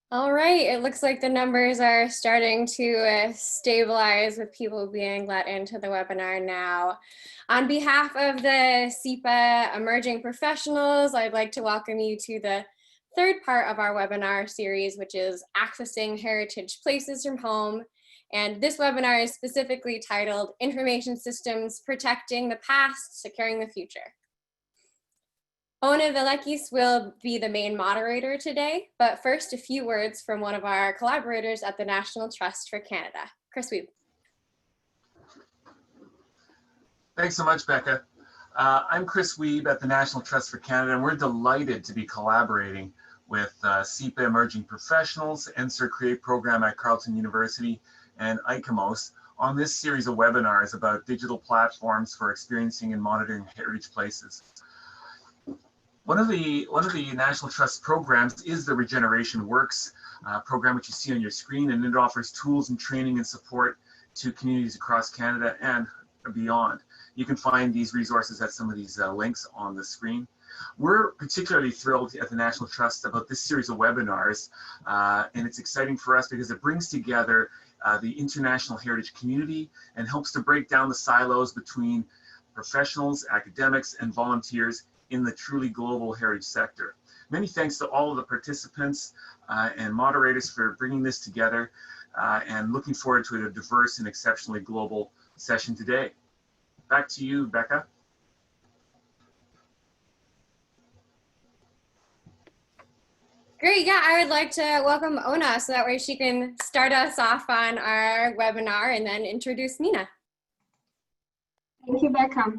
All right, it looks like the numbers are starting to stabilize with people being let into the webinar now. On behalf of the SEPA Emerging Professionals, I'd like to welcome you to the third part of our webinar series, which is Accessing Heritage Places from Home. And this webinar is specifically titled Information Systems Protecting the Past, Securing the Future. Ona Velekis will be the main moderator today, but first a few words from one of our collaborators at the National Trust for Canada, Chris Weeb. Thanks so much, Becca. I'm Chris Weeb at the National Trust for Canada, and we're delighted to be collaborating with SEPA Emerging Professionals, NSER Create program at Carleton University, and ICOMOS on this series of webinars about digital platforms for experiencing and monitoring heritage places. One of the National Trust programs is the Regeneration Works program, which you see on your screen, and it offers tools and training and support to communities across Canada and beyond. You can find these resources at some of these links on the screen. We're particularly thrilled at the National Trust about this series of webinars, and it's exciting for us because it brings together the international heritage community and helps to break down the silos between professionals, academics, and volunteers in the truly global heritage sector. Many thanks to all of the participants and moderators for bringing this together, and looking forward to a diverse and exceptionally global session today. Back to you, Becca. Great, yeah, I would like to welcome Ona so that way she can start us off on our webinar and then introduce MENA. Thank you, Becca.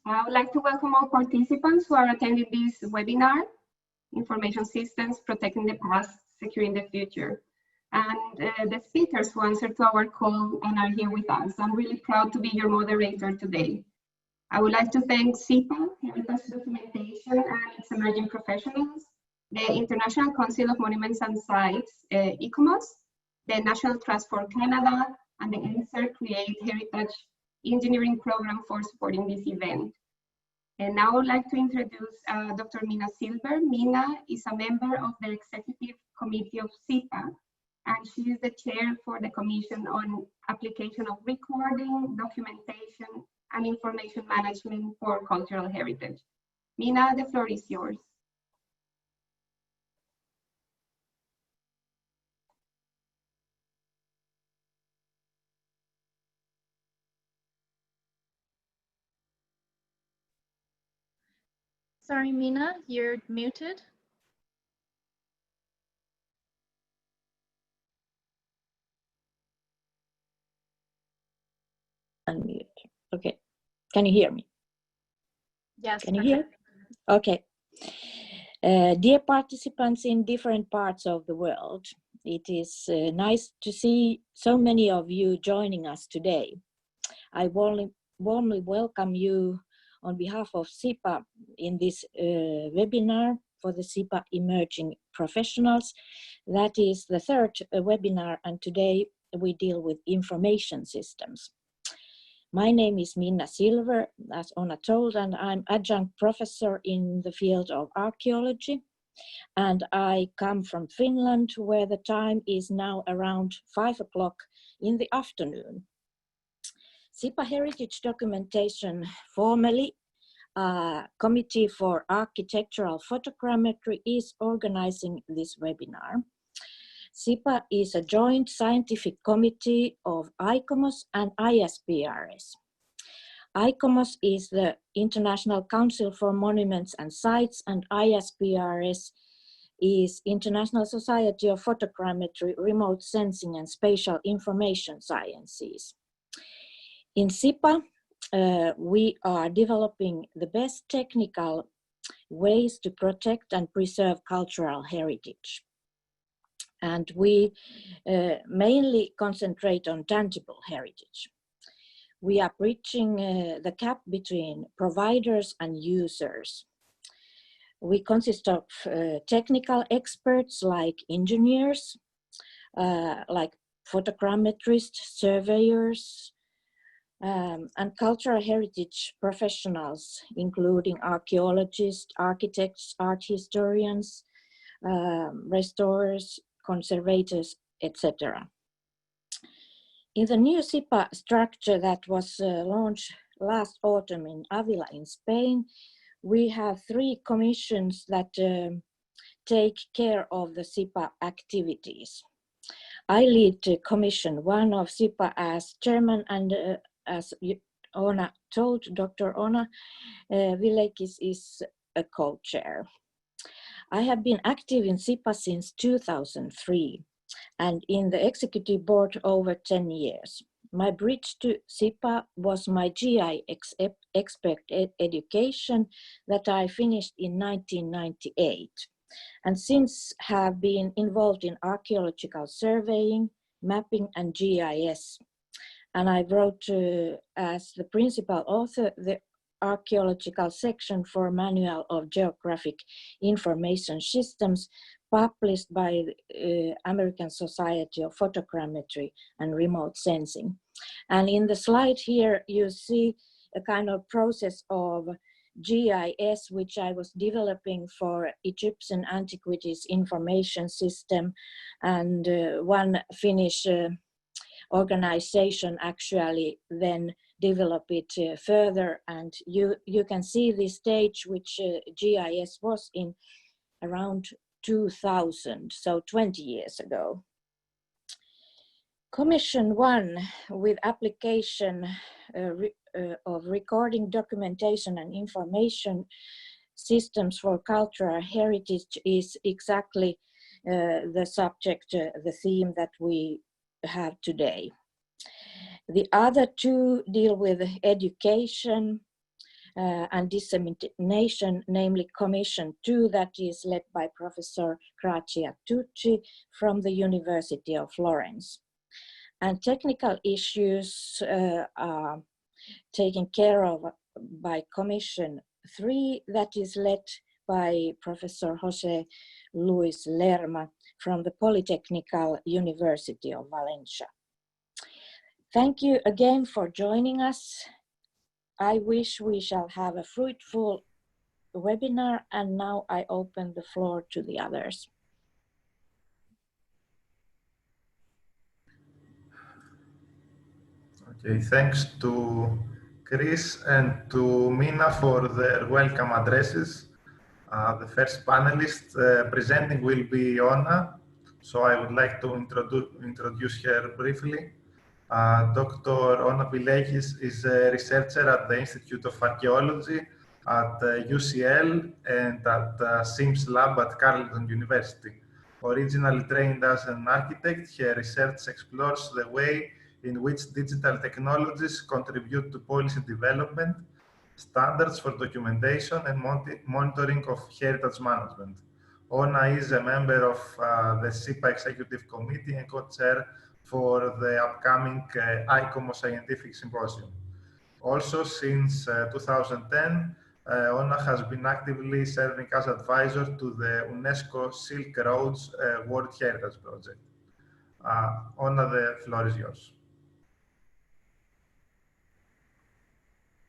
I would like to welcome all participants who are attending this webinar, Information Systems Protecting the Past, Securing the Future. And the speakers who answered to our call and are here with us. I'm really proud to be your moderator today. I would like to thank SEPA, Heritage Documentation, and its emerging professionals, the International Council of Monuments and Sites, ICOMOS, the National Trust for Canada, and the NSER Create Heritage Engineering Program for supporting this event. And now I would like to introduce Dr. MENA Silver. MENA is a member of the Executive Committee of SEPA, and she is the chair for the Commission on Application of Recording, Documentation, and Information Management for Cultural Heritage. MENA, the floor is yours. Sorry, MENA, you're muted. Unmute. Okay. Can you hear me? Yes. Can you hear? Okay. Dear participants in different parts of the world, it is nice to see so many of you joining us today. I warmly welcome you on behalf of SEPA in this webinar for the SEPA Emerging Professionals. That is the third webinar, and today we deal with information systems. My name is MENA Silver, as Ona told, and I'm adjunct professor in the field of archaeology. And I come from Finland, where the time is now around 5 o'clock in the afternoon. SEPA Heritage Documentation, formerly Committee for Architectural Photogrammetry, is organizing this webinar. SEPA is a joint scientific committee of ICOMOS and ISPRS. ICOMOS is the International Council for Monuments and Sites, and ISPRS is International Society of Photogrammetry, Remote Sensing and Spatial Information Sciences. In SEPA, we are developing the best technical ways to protect and preserve cultural heritage. And we mainly concentrate on tangible heritage. We are bridging the gap between providers and users. We consist of technical experts like engineers, like photogrammetrists, surveyors, and cultural heritage professionals, including archaeologists, architects, art historians, restorers, conservators, etc. In the new SIPA structure that was launched last autumn in Avila in Spain, we have 3 commissions that take care of the SIPA activities. I lead Commission 1 of SIPA as chairman, and as Ona told, Dr. Ona Vilekis is a co-chair. I have been active in SIPA since 2003 and in the executive board over 10 years. My bridge to SIPA was my GI expert education that I finished in 1998, and since have been involved in archaeological surveying, mapping and GIS. And I wrote as the principal author the archaeological section for Manual of Geographic Information Systems, published by the American Society of Photogrammetry and Remote Sensing. And in the slide here, you see a kind of process of GIS, which I was developing for Egyptian Antiquities Information System, and one Finnish organization actually then develop it further, and you can see the stage which GIS was in around 2000, so 20 years ago. Commission 1 with application of recording, documentation and information systems for cultural heritage is exactly the subject, the theme that we have today. The other 2 deal with education and dissemination, namely Commission 2 that is led by Professor Grazia Tucci from the University of Florence. And technical issues are taken care of by Commission 3 that is led by Professor Jose Luis Lerma from the Polytechnical University of Valencia. Thank you again for joining us. I wish we shall have a fruitful webinar, and now I open the floor to the others. Okay, thanks to Chris and to MENA for their welcome addresses. The first panelist presenting will be Ona, so I would like to introduce her briefly. Dr. Ona Vilekis is a researcher at the Institute of Archaeology at UCL and at SIMS Lab at Carleton University. Originally trained as an architect, her research explores the way in which digital technologies contribute to policy development, standards for documentation and monitoring of heritage management. Ona is a member of the SIPA Executive Committee and co-chair for the upcoming ICOMO Scientific Symposium. Also, since 2010, Ona has been actively serving as advisor to the UNESCO Silk Roads World Heritage Project. Ona, the floor is yours.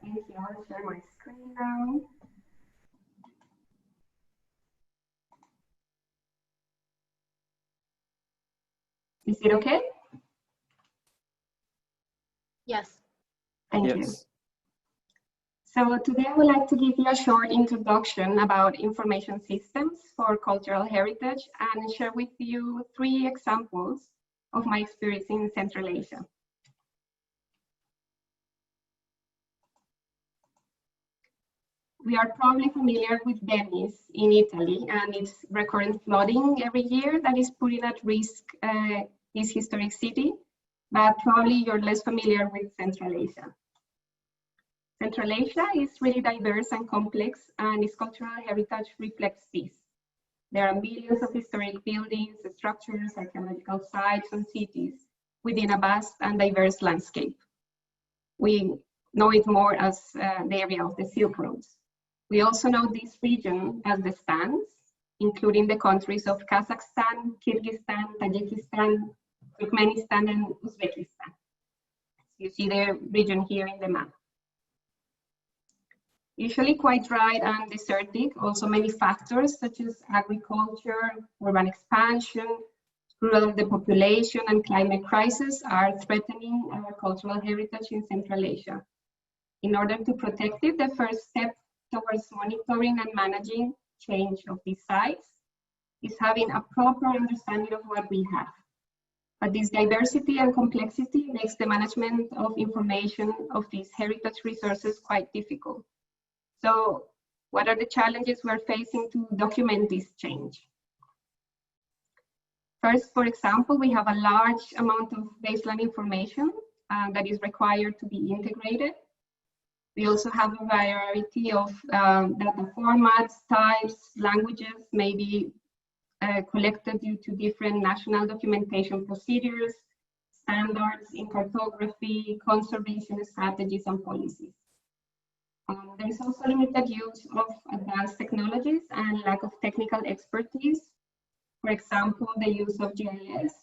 Thank you. I'll share my screen now. Is it okay? Yes. Thank you. So today I would like to give you a short introduction about information systems for cultural heritage and share with you 3 examples of my experience in Central Asia. We are probably familiar with Venice in Italy and its recurrent flooding every year that is putting at risk this historic city, but probably you're less familiar with Central Asia. Central Asia is really diverse and complex, and its cultural heritage reflects this. There are millions of historic buildings, structures, archaeological sites, and cities within a vast and diverse landscape. We know it more as the area of the Silk Roads. We also know this region as the stands, including the countries of Kazakhstan, Kyrgyzstan, Tajikistan, Turkmenistan, and Uzbekistan. You see the region here in the map. Usually quite dry and desertic, also many factors such as agriculture, urban expansion, Rural depopulation and climate crisis are threatening our cultural heritage in Central Asia. In order to protect it, the first step towards monitoring and managing change of these sites is having a proper understanding of what we have. But this diversity and complexity makes the management of information of these heritage resources quite difficult. So what are the challenges we're facing to document this change? First, for example, we have a large amount of baseline information that is required to be integrated. We also have a variety of data formats, types, languages, maybe collected due to different national documentation procedures, standards in cartography, conservation strategies, and policies. There is also limited use of advanced technologies and lack of technical expertise. For example, the use of GIS,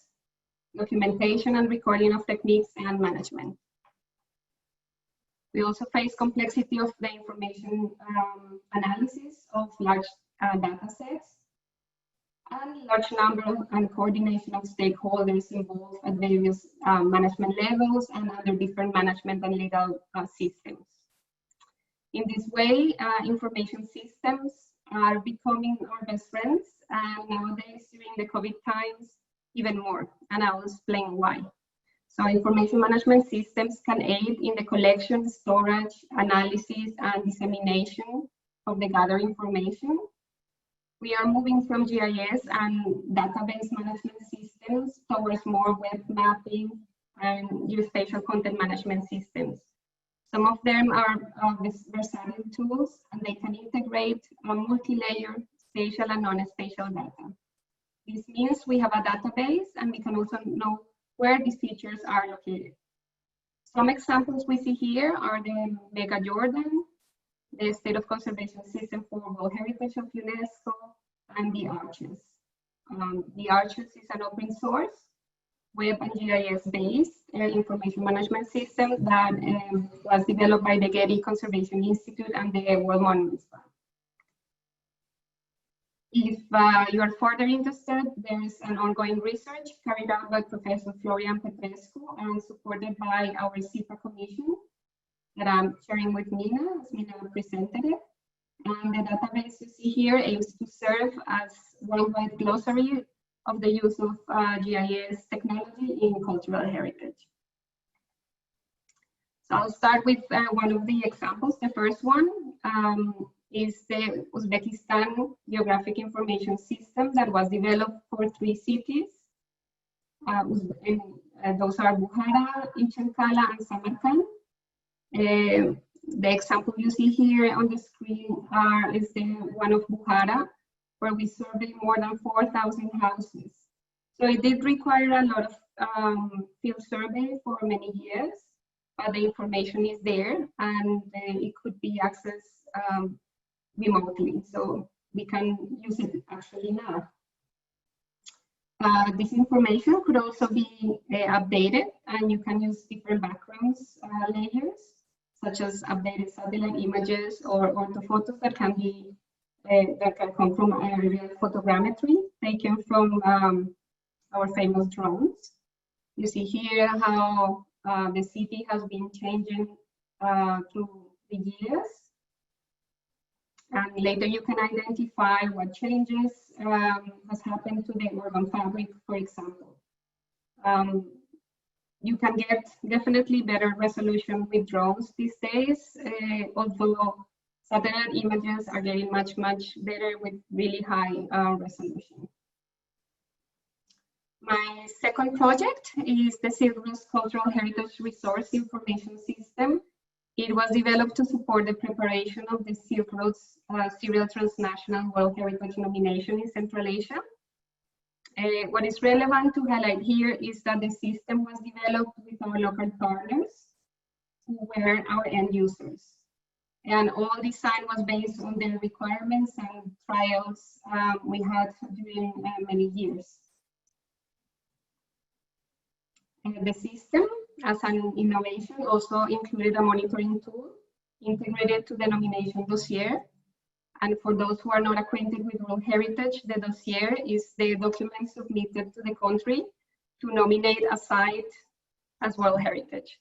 documentation and recording of techniques and management. We also face complexity of the information analysis of large data sets and large number and coordination of stakeholders involved at various management levels and under different management and legal systems. In this way, information systems are becoming our best friends, and nowadays during the COVID times, even more, and I'll explain why. So information management systems can aid in the collection, storage, analysis, and dissemination of the gathered information. We are moving from GIS and database management systems towards more web mapping and geospatial content management systems. Some of them are versatile tools, and they can integrate multi-layer spatial and non-spatial data. This means we have a database, and we can also know where these features are located. Some examples we see here are the Mega Jordan, the State of Conservation System for World Heritage of UNESCO, and the Arches. The Arches is an open source, web and GIS-based information management system that was developed by the Getty Conservation Institute and the World Monuments Fund. If you are further interested, there is an ongoing research carried out by Professor Florian Petrescu and supported by our SIPA Commission that I'm sharing with MENA, as MENA presented it. And the database you see here aims to serve as worldwide glossary of the use of GIS technology in cultural heritage. So I'll start with one of the examples. The first one is the Uzbekistan Geographic Information System that was developed for 3 cities. Those are Bukhara, Inchankala, and Samarkand. The example you see here on the screen is the one of Bukhara, where we surveyed more than 4,000 houses. So it did require a lot of field survey for many years, but the information is there, and it could be accessed remotely. So we can use it actually now. This information could also be updated, and you can use different backgrounds layers, such as updated satellite images or orthophotos that can be that can come from aerial photogrammetry taken from our famous drones. You see here how the city has been changing through the years. And later you can identify what changes has happened to the urban fabric, for example. You can get definitely better resolution with drones these days, although satellite images are getting much better with really high resolution. My second project is the Silk Road's Cultural Heritage Resource Information System. It was developed to support the preparation of the Silk Road's serial transnational World Heritage nomination in Central Asia. What is relevant to highlight here is that the system was developed with our local partners, who were our end users. And all design was based on the requirements and trials we had during many years. The system, as an innovation, also included a monitoring tool integrated to the nomination dossier. And for those who are not acquainted with World Heritage, the dossier is the document submitted to the country to nominate a site as World Heritage.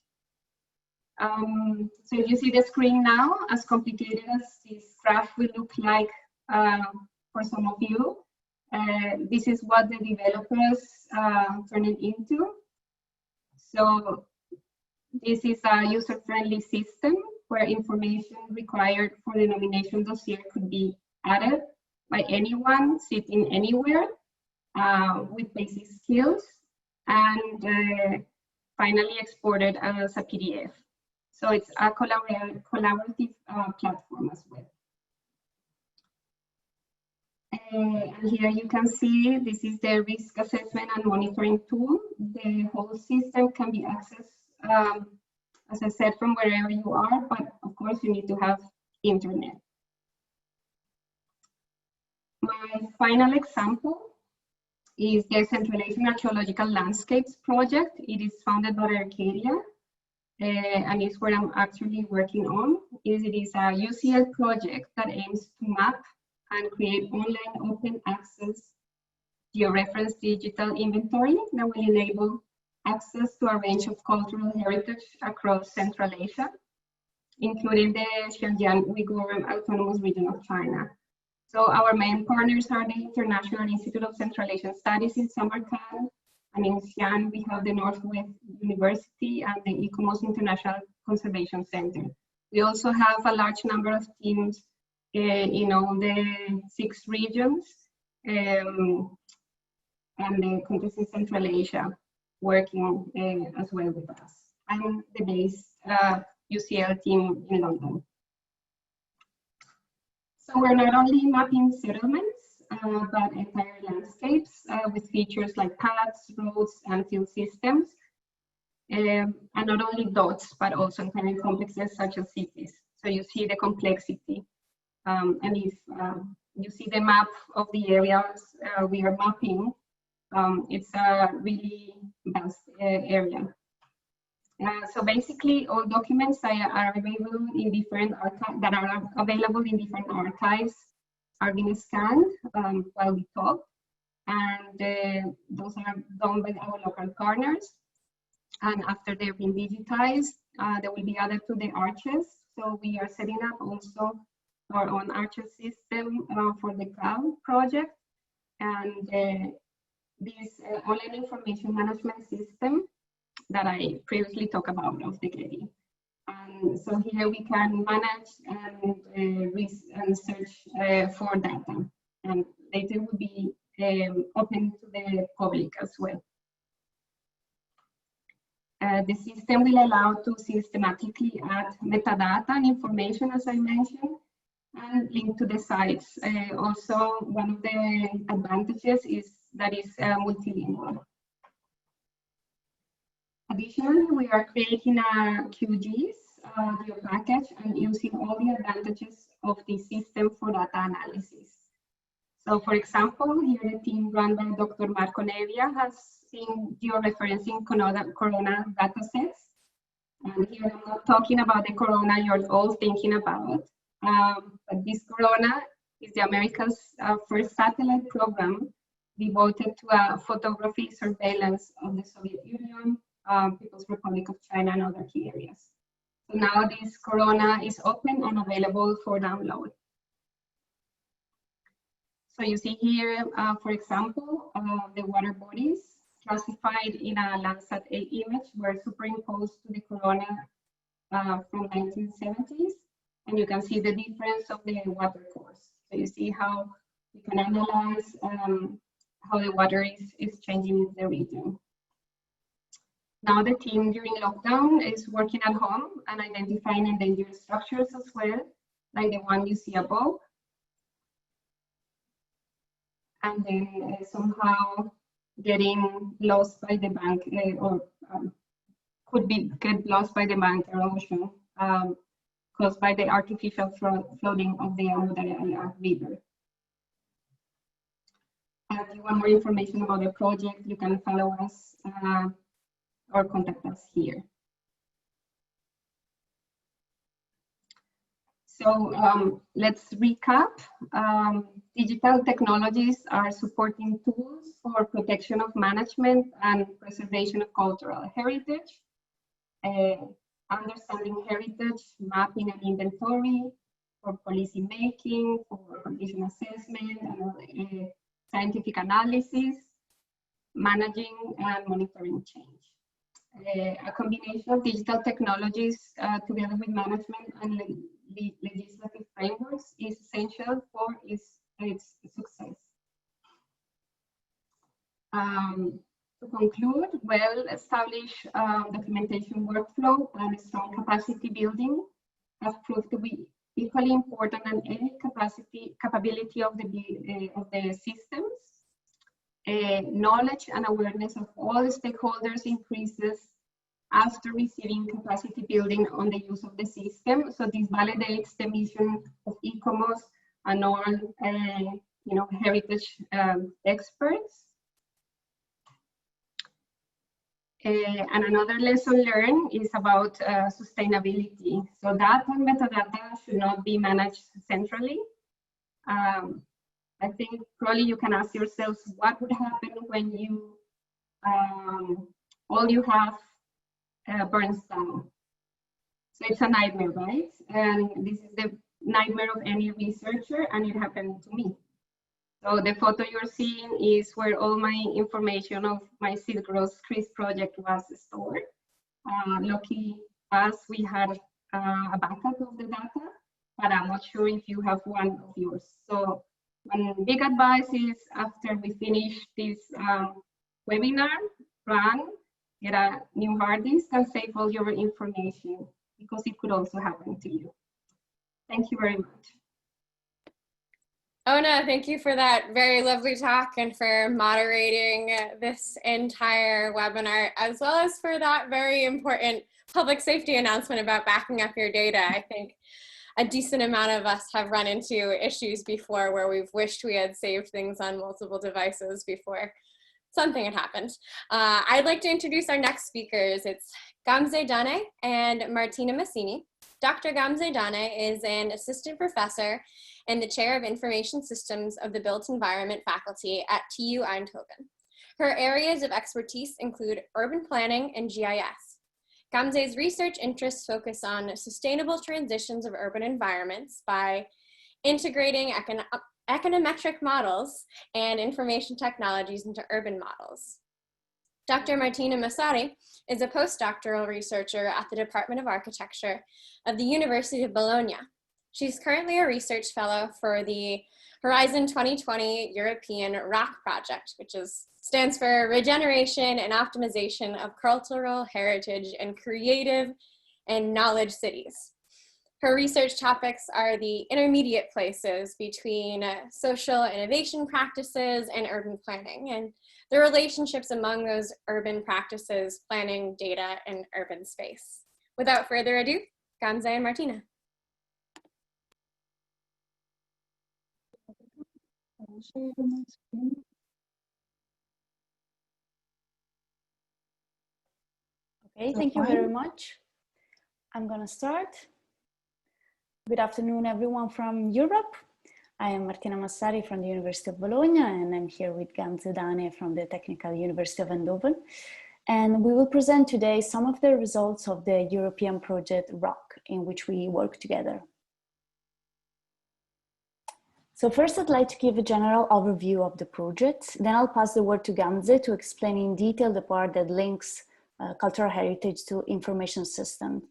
So you see the screen now, as complicated as this graph will look like for some of you. This is what the developers turn it into. So this is a user-friendly system where information required for the nomination dossier could be added by anyone sitting anywhere with basic skills, and finally exported as a PDF. So it's a collaborative platform as well. And here you can see this is the risk assessment and monitoring tool. The whole system can be accessed, as I said, from wherever you are, but of course you need to have internet. My final example is the Central Asian Archaeological Landscapes project. It is funded by Arcadia, and it's what I'm actually working on. It is a UCL project that aims to map and create online open access georeference digital inventory that will enable access to a range of cultural heritage across Central Asia, including the Xinjiang Uyghur Autonomous Region of China. So our main partners are the International Institute of Central Asian Studies in Samarkand, and in Xi'an we have the Northwest University and the ICOMOS International Conservation Center. We also have a large number of teams in all the 6 regions and the countries in Central Asia working as well with us. I'm the base UCL team in London. So we're not only mapping settlements, but entire landscapes with features like paths, roads, and field systems. And not only dots, but also entire complexes such as cities. So you see the complexity. And if you see the map of the areas we are mapping, it's a really vast area. So basically, all documents are available in different archives are being scanned while we talk, and those are done by our local partners. And after they've been digitized, they will be added to the arches. So we are setting up also our own arches system for the cloud project, and this online information management system that I previously talked about of the Getty. And so here we can manage and search for data, and later will be open to the public as well. The system will allow to systematically add metadata and information, as I mentioned, and link to the sites. Also, one of the advantages is that it's multilingual. Additionally, we are creating a QGIS geo package and using all the advantages of the system for data analysis. So, for example, here the team run by Dr. Marco Nevia has been georeferencing corona datasets. And here I'm not talking about the corona you're all thinking about, but this corona is the America's first satellite program devoted to photography surveillance of the Soviet Union, People's Republic of China, and other key areas. So now this corona is open and available for download. So you see here, for example, the water bodies classified in a Landsat 8 image were superimposed to the corona from 1970s, and you can see the difference of the water course. So you see how we can analyze how the water is changing in the region. Now the team during lockdown is working at home and identifying endangered structures as well, like the one you see above. And then somehow getting lost by the bank or could get lost by the bank erosion caused by the artificial flooding of the Amudaya River. If you want more information about the project, you can follow us or contact us here. Let's recap. Digital technologies are supporting tools for protection of management and preservation of cultural heritage, understanding heritage, mapping and inventory, for policy making, for condition assessment, and scientific analysis, managing and monitoring change. A combination of digital technologies together with management and legislative frameworks is essential for its success. To conclude, well-established documentation workflow and strong capacity building have proved to be equally important than any capability of the systems. Knowledge and awareness of all stakeholders increases after receiving capacity building on the use of the system. So this validates the mission of ICOMOS and all heritage experts. And another lesson learned is about sustainability. So data and metadata should not be managed centrally. I think probably you can ask yourselves what would happen when you all you have burns down. So it's a nightmare, right? And this is the nightmare of any researcher, and it happened to me. So the photo you're seeing is where all my information of my Silk Road CRIS project was stored. Lucky us, we had a backup of the data, but I'm not sure if you have one of yours. So one big advice is after we finish this webinar, get a new hard disk and save all your information, because it could also happen to you. Thank you very much. Ona, thank you for that very lovely talk and for moderating this entire webinar, as well as for that very important public safety announcement about backing up your data. I think a decent amount of us have run into issues before where we've wished we had saved things on multiple devices before something had happened. I'd like to introduce our next speakers. It's Gamze Dane and Martina Massini. Dr. Gamze Dane is an assistant professor and the chair of information systems of the built environment faculty at TU Eindhoven. Her areas of expertise include urban planning and GIS. Gamze's research interests focus on sustainable transitions of urban environments by integrating econometric models and information technologies into urban models. Dr. Martina Massari is a postdoctoral researcher at the Department of Architecture of the University of Bologna. She's currently a research fellow for the Horizon 2020 European ROC project, which stands for Regeneration and Optimization of Cultural Heritage and Creative and Knowledge Cities. Her research topics are the intermediate places between social innovation practices and urban planning, and the relationships among those urban practices, planning, data, and urban space. Without further ado, Gamze and Martina. Okay, thank you very much. I'm gonna start. Good afternoon, everyone from Europe. I am Martina Massari from the University of Bologna, and I'm here with Gamze Dane from the Technical University of Eindhoven. And we will present today some of the results of the European project ROC, in which we work together. So first, I'd like to give a general overview of the project. Then I'll pass the word to Gamze to explain in detail the part that links cultural heritage to information system.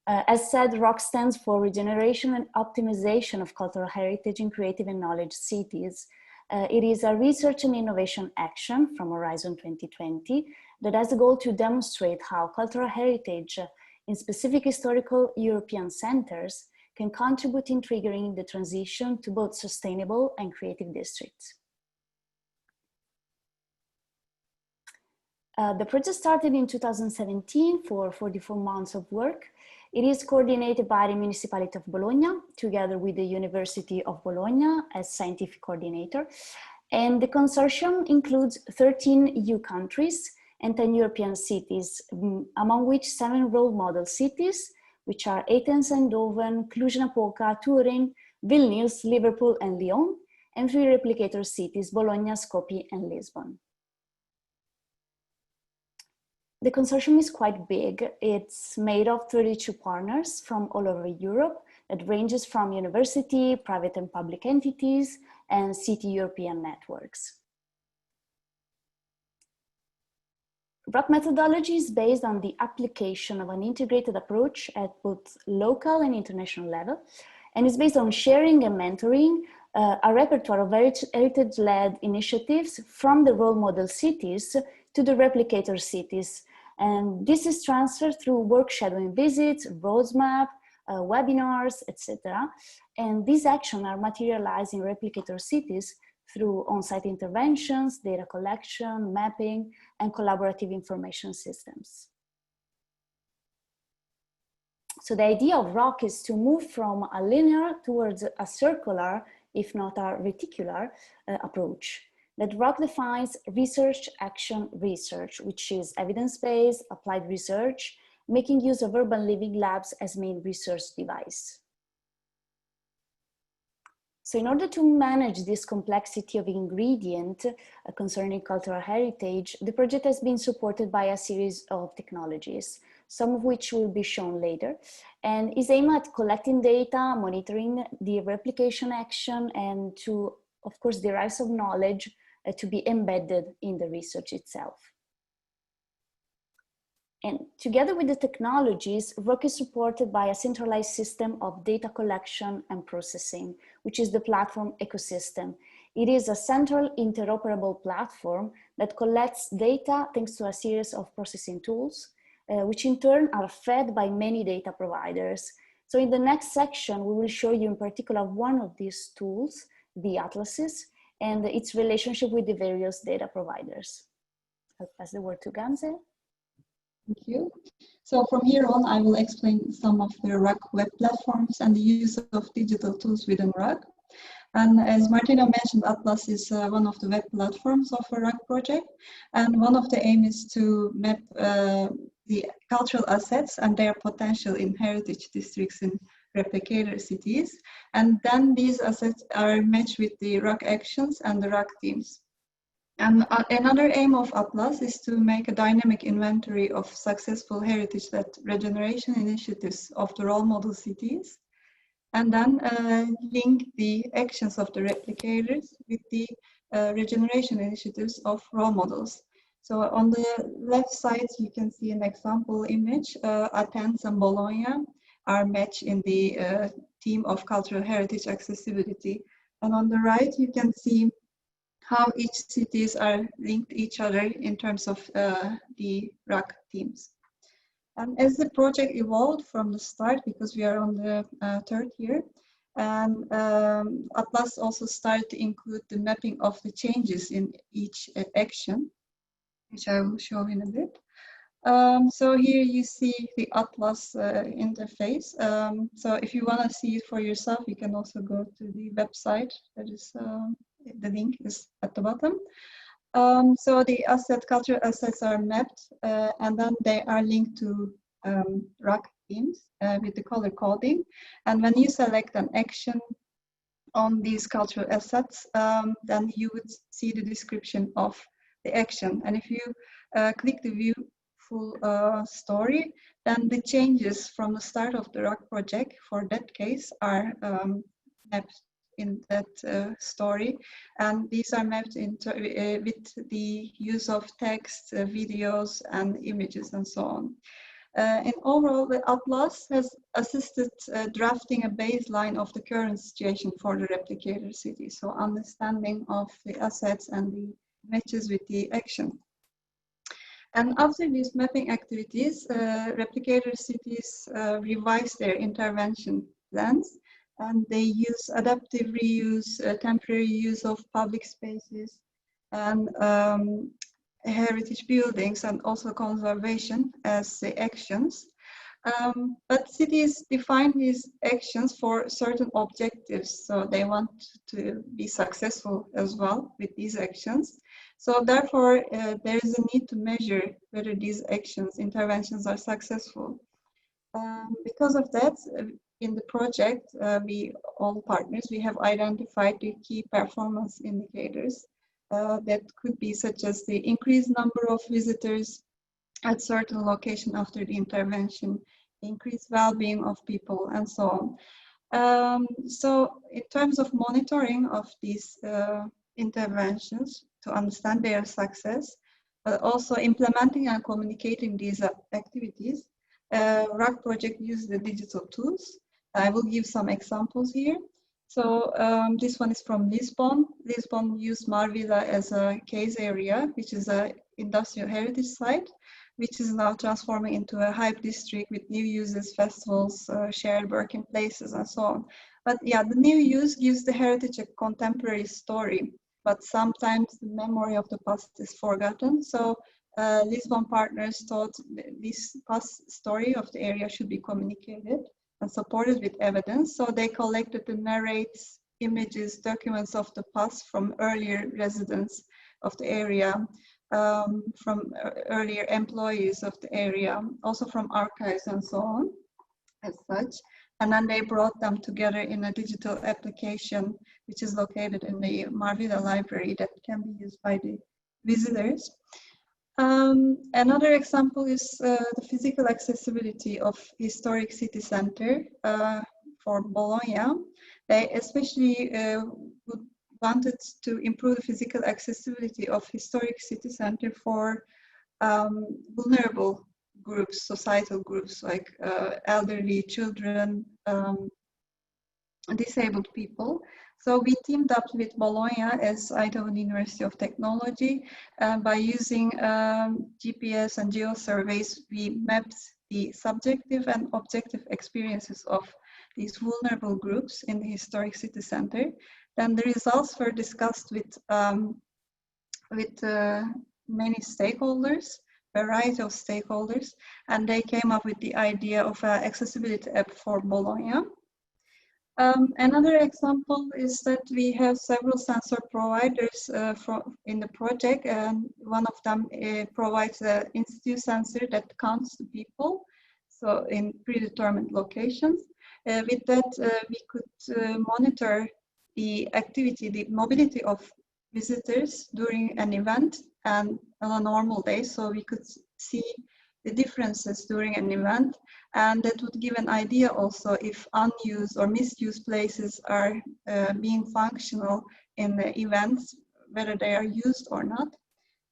As said, ROC stands for Regeneration and Optimization of Cultural Heritage in Creative and Knowledge Cities. It is a research and innovation action from Horizon 2020 that has the goal to demonstrate how cultural heritage in specific historical European centers can contribute in triggering the transition to both sustainable and creative districts. The project started in 2017 for 44 months of work. It is coordinated by the Municipality of Bologna, together with the University of Bologna as scientific coordinator. And the consortium includes 13 EU countries and 10 European cities, among which 7 role model cities, which are Athens and Doven, Cluj-Napoca, Turin, Vilnius, Liverpool, and Lyon, and 3 replicator cities, Bologna, Skopje, and Lisbon. The consortium is quite big. It's made of 32 partners from all over Europe. It ranges from university, private and public entities, and city European networks. ROC methodology is based on the application of an integrated approach at both local and international level, and is based on sharing and mentoring a repertoire of heritage-led initiatives from the role model cities to the replicator cities. And this is transferred through work shadowing visits, roadmap, webinars, etc. And these actions are materialized in replicator cities through on-site interventions, data collection, mapping, and collaborative information systems. So the idea of ROC is to move from a linear towards a circular, if not a reticular, approach. That ROC defines research, action, research, which is evidence-based, applied research, making use of urban living labs as main research device. So in order to manage this complexity of ingredient concerning cultural heritage, the project has been supported by a series of technologies, some of which will be shown later, and is aimed at collecting data, monitoring the replication action, and to, of course, derive some knowledge to be embedded in the research itself. And together with the technologies, ROC is supported by a centralized system of data collection and processing, which is the platform ecosystem. It is a central interoperable platform that collects data thanks to a series of processing tools, which in turn are fed by many data providers. So in the next section, we will show you in particular one of these tools, the atlases, and its relationship with the various data providers. I'll pass the word to Gamze. Thank you. So from here on, I will explain some of the ROC web platforms and the use of digital tools within ROC. And as Martina mentioned, Atlas is one of the web platforms of a ROC project. And one of the aims is to map the cultural assets and their potential in heritage districts in replicator cities. And then these assets are matched with the ROC actions and the ROC teams. And another aim of Atlas is to make a dynamic inventory of successful heritage-led regeneration initiatives of the role model cities, and then link the actions of the replicators with the regeneration initiatives of role models. So on the left side, you can see an example image. Athens and Bologna are matched in the theme of cultural heritage accessibility. And on the right, you can see how each cities are linked to each other in terms of the ROC teams. And as the project evolved from the start, because we are on the third year, and Atlas also started to include the mapping of the changes in each action, which I will show in a bit. So here you see the Atlas interface. So if you want to see it for yourself, you can also go to the website. That is, the link is at the bottom. So the cultural assets are mapped, and then they are linked to ROC themes with the color coding. And when you select an action on these cultural assets, then you would see the description of the action. And if you click the view full story, then the changes from the start of the ROC project for that case are mapped in that story, and these are mapped into with the use of text, videos, and images, and so on. And overall, the Atlas has assisted drafting a baseline of the current situation for the replicator city, so understanding of the assets and the matches with the action. And after these mapping activities, replicator cities revise their intervention plans, and they use adaptive reuse, temporary use of public spaces, and heritage buildings, and also conservation as the actions. But cities define these actions for certain objectives, so they want to be successful as well with these actions. So therefore, there is a need to measure whether these actions, interventions are successful. Because of that, in the project, all partners, we have identified the key performance indicators that could be such as the increased number of visitors at certain location after the intervention, increased well-being of people, and so on. So in terms of monitoring of these interventions to understand their success, but also implementing and communicating these activities, RUG project uses the digital tools. I will give some examples here. So this one is from Lisbon. Lisbon used Marvila as a case area, which is an industrial heritage site, which is now transforming into a hype district with new uses, festivals, shared working places, and so on. But yeah, the new use gives the heritage a contemporary story, but sometimes the memory of the past is forgotten. So Lisbon partners thought this past story of the area should be communicated and supported with evidence. So they collected the narrates, images, documents of the past from earlier residents of the area, from earlier employees of the area, also from archives and so on, as such. And then they brought them together in a digital application, which is located in the Marvila library that can be used by the visitors. Another example is the physical accessibility of historic city center for Bologna. They especially wanted to improve the physical accessibility of historic city center for vulnerable groups, societal groups like elderly, children, disabled people. So we teamed up with Bologna as Eindhoven University of Technology. By using GPS and geo-surveys, we mapped the subjective and objective experiences of these vulnerable groups in the historic city center. Then the results were discussed with many stakeholders, variety of stakeholders, and they came up with the idea of an accessibility app for Bologna. Another example is that we have several sensor providers in the project, and one of them provides an in-situ sensor that counts the people, so in predetermined locations. With that, we could monitor the activity, the mobility of visitors during an event and on a normal day, so we could see the differences during an event, and that would give an idea also if unused or misused places are being functional in the events, whether they are used or not.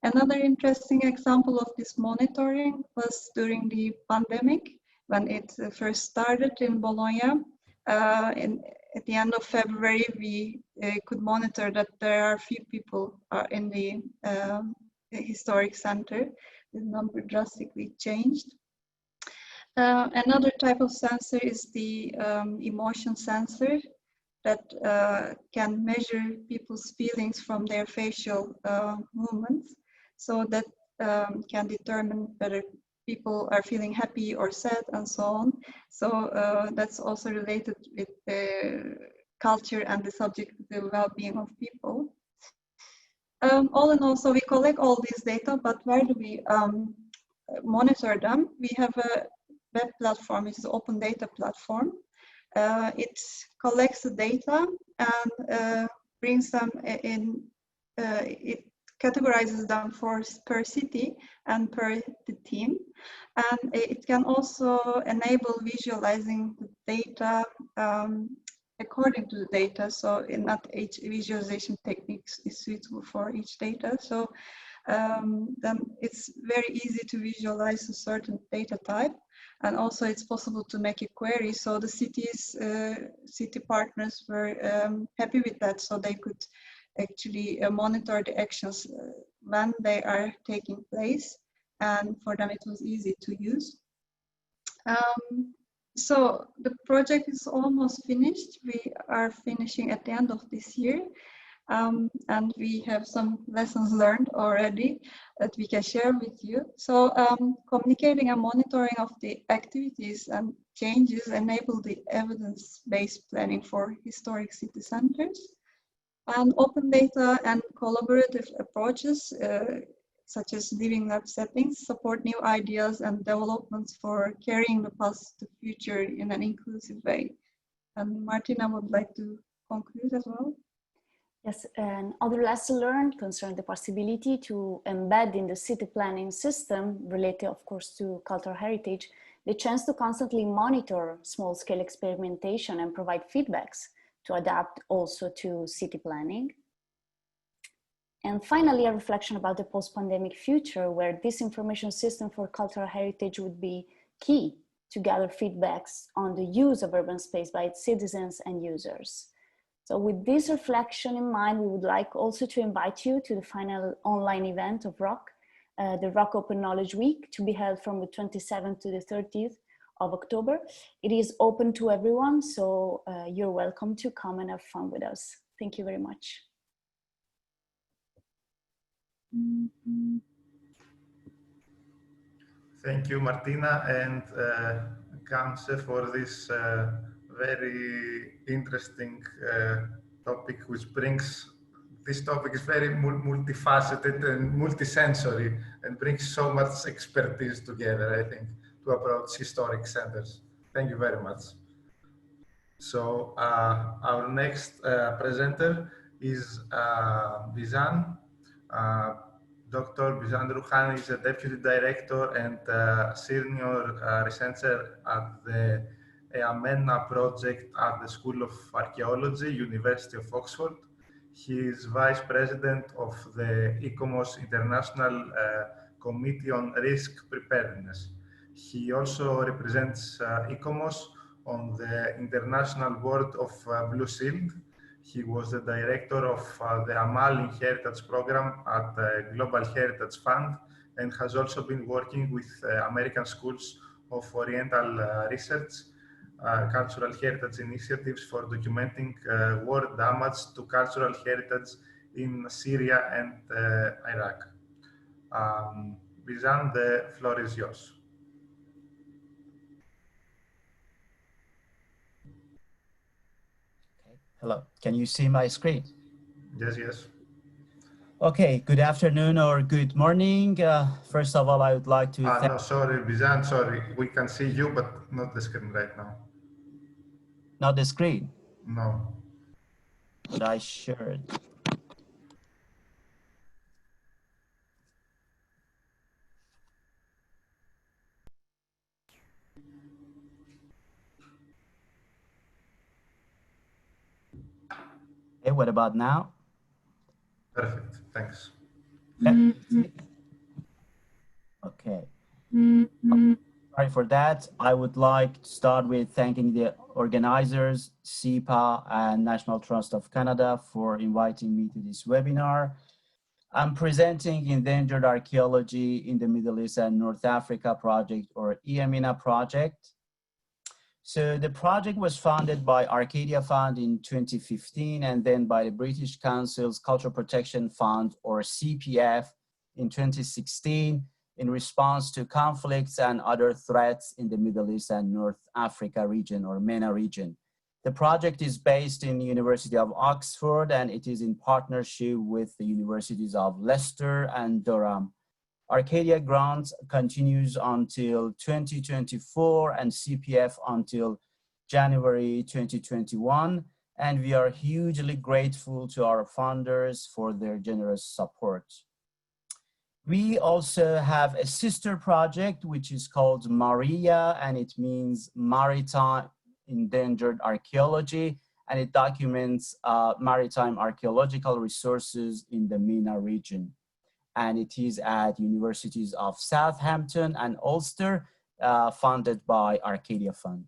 Another interesting example of this monitoring was during the pandemic, when it first started in Bologna. At the end of February, we could monitor that there are few people in the historic center. The number drastically changed. Another type of sensor is the emotion sensor that can measure people's feelings from their facial movements. So that can determine whether people are feeling happy or sad and so on. So that's also related with the culture and the subjective well-being of people. All in all, so we collect all these data, but where do we monitor them? We have a web platform, which is an open data platform. It collects the data and brings them in, it categorizes them per city and per the team. And it can also enable visualizing the data according to the data, so not each visualization techniques is suitable for each data. So then it's very easy to visualize a certain data type, and also it's possible to make a query. So the city partners were happy with that, so they could actually monitor the actions when they are taking place, and for them it was easy to use. So the project is almost finished. We are finishing at the end of this year, and we have some lessons learned already that we can share with you. So communicating and monitoring of the activities and changes enable the evidence-based planning for historic city centers. And open data and collaborative approaches such as living lab settings, support new ideas and developments for carrying the past to future in an inclusive way. And Martina would like to conclude as well. Yes, and other lessons learned concern the possibility to embed in the city planning system, related of course to cultural heritage, the chance to constantly monitor small-scale experimentation and provide feedbacks to adapt also to city planning. And finally, a reflection about the post-pandemic future, where this information system for cultural heritage would be key to gather feedbacks on the use of urban space by its citizens and users. So with this reflection in mind, we would like also to invite you to the final online event of ROC, the ROC Open Knowledge Week, to be held from the 27th to the 30th of October. It is open to everyone, so you're welcome to come and have fun with us. Thank you very much. Thank you, Martina and Kamse, for this very interesting topic, which brings, this topic is very multifaceted and multisensory and brings so much expertise together, I think, to approach historic centers. Thank you very much. So our next presenter is Bizan. Dr. Bizan Rouhani is a Deputy Director and Senior Researcher at the EAMENA project at the School of Archaeology, University of Oxford. He is Vice President of the ICOMOS International Committee on Risk Preparedness. He also represents ICOMOS on the International Board of Blue Shield. He was the director of the Amal Inheritance Program at the Global Heritage Fund and has also been working with American Schools of Oriental Research, cultural heritage initiatives for documenting war damage to cultural heritage in Syria and Iraq. Bizan, the floor is yours. Hello, can you see my screen? Yes, yes. Okay, good afternoon or good morning. First of all, I would like to no, sorry, Bizan, sorry. We can see you, but not the screen right now. Not the screen? No. But I shared. Okay, what about now? Perfect, thanks. Okay. Sorry for that. I would like to start with thanking the organizers, SIPA and National Trust of Canada for inviting me to this webinar. I'm presenting Endangered Archaeology in the Middle East and North Africa project, or EAMENA project. So the project was founded by Arcadia Fund in 2015 and then by the British Council's Cultural Protection Fund, or CPF, in 2016 in response to conflicts and other threats in the Middle East and North Africa region, or MENA region. The project is based in the University of Oxford and it is in partnership with the universities of Leicester and Durham. Arcadia grant continues until 2024 and CPF until January 2021. And we are hugely grateful to our funders for their generous support. We also have a sister project, which is called MARIA, and it means Maritime Endangered Archaeology, and it documents maritime archaeological resources in the MENA region. And it is at universities of Southampton and Ulster, funded by Arcadia Fund.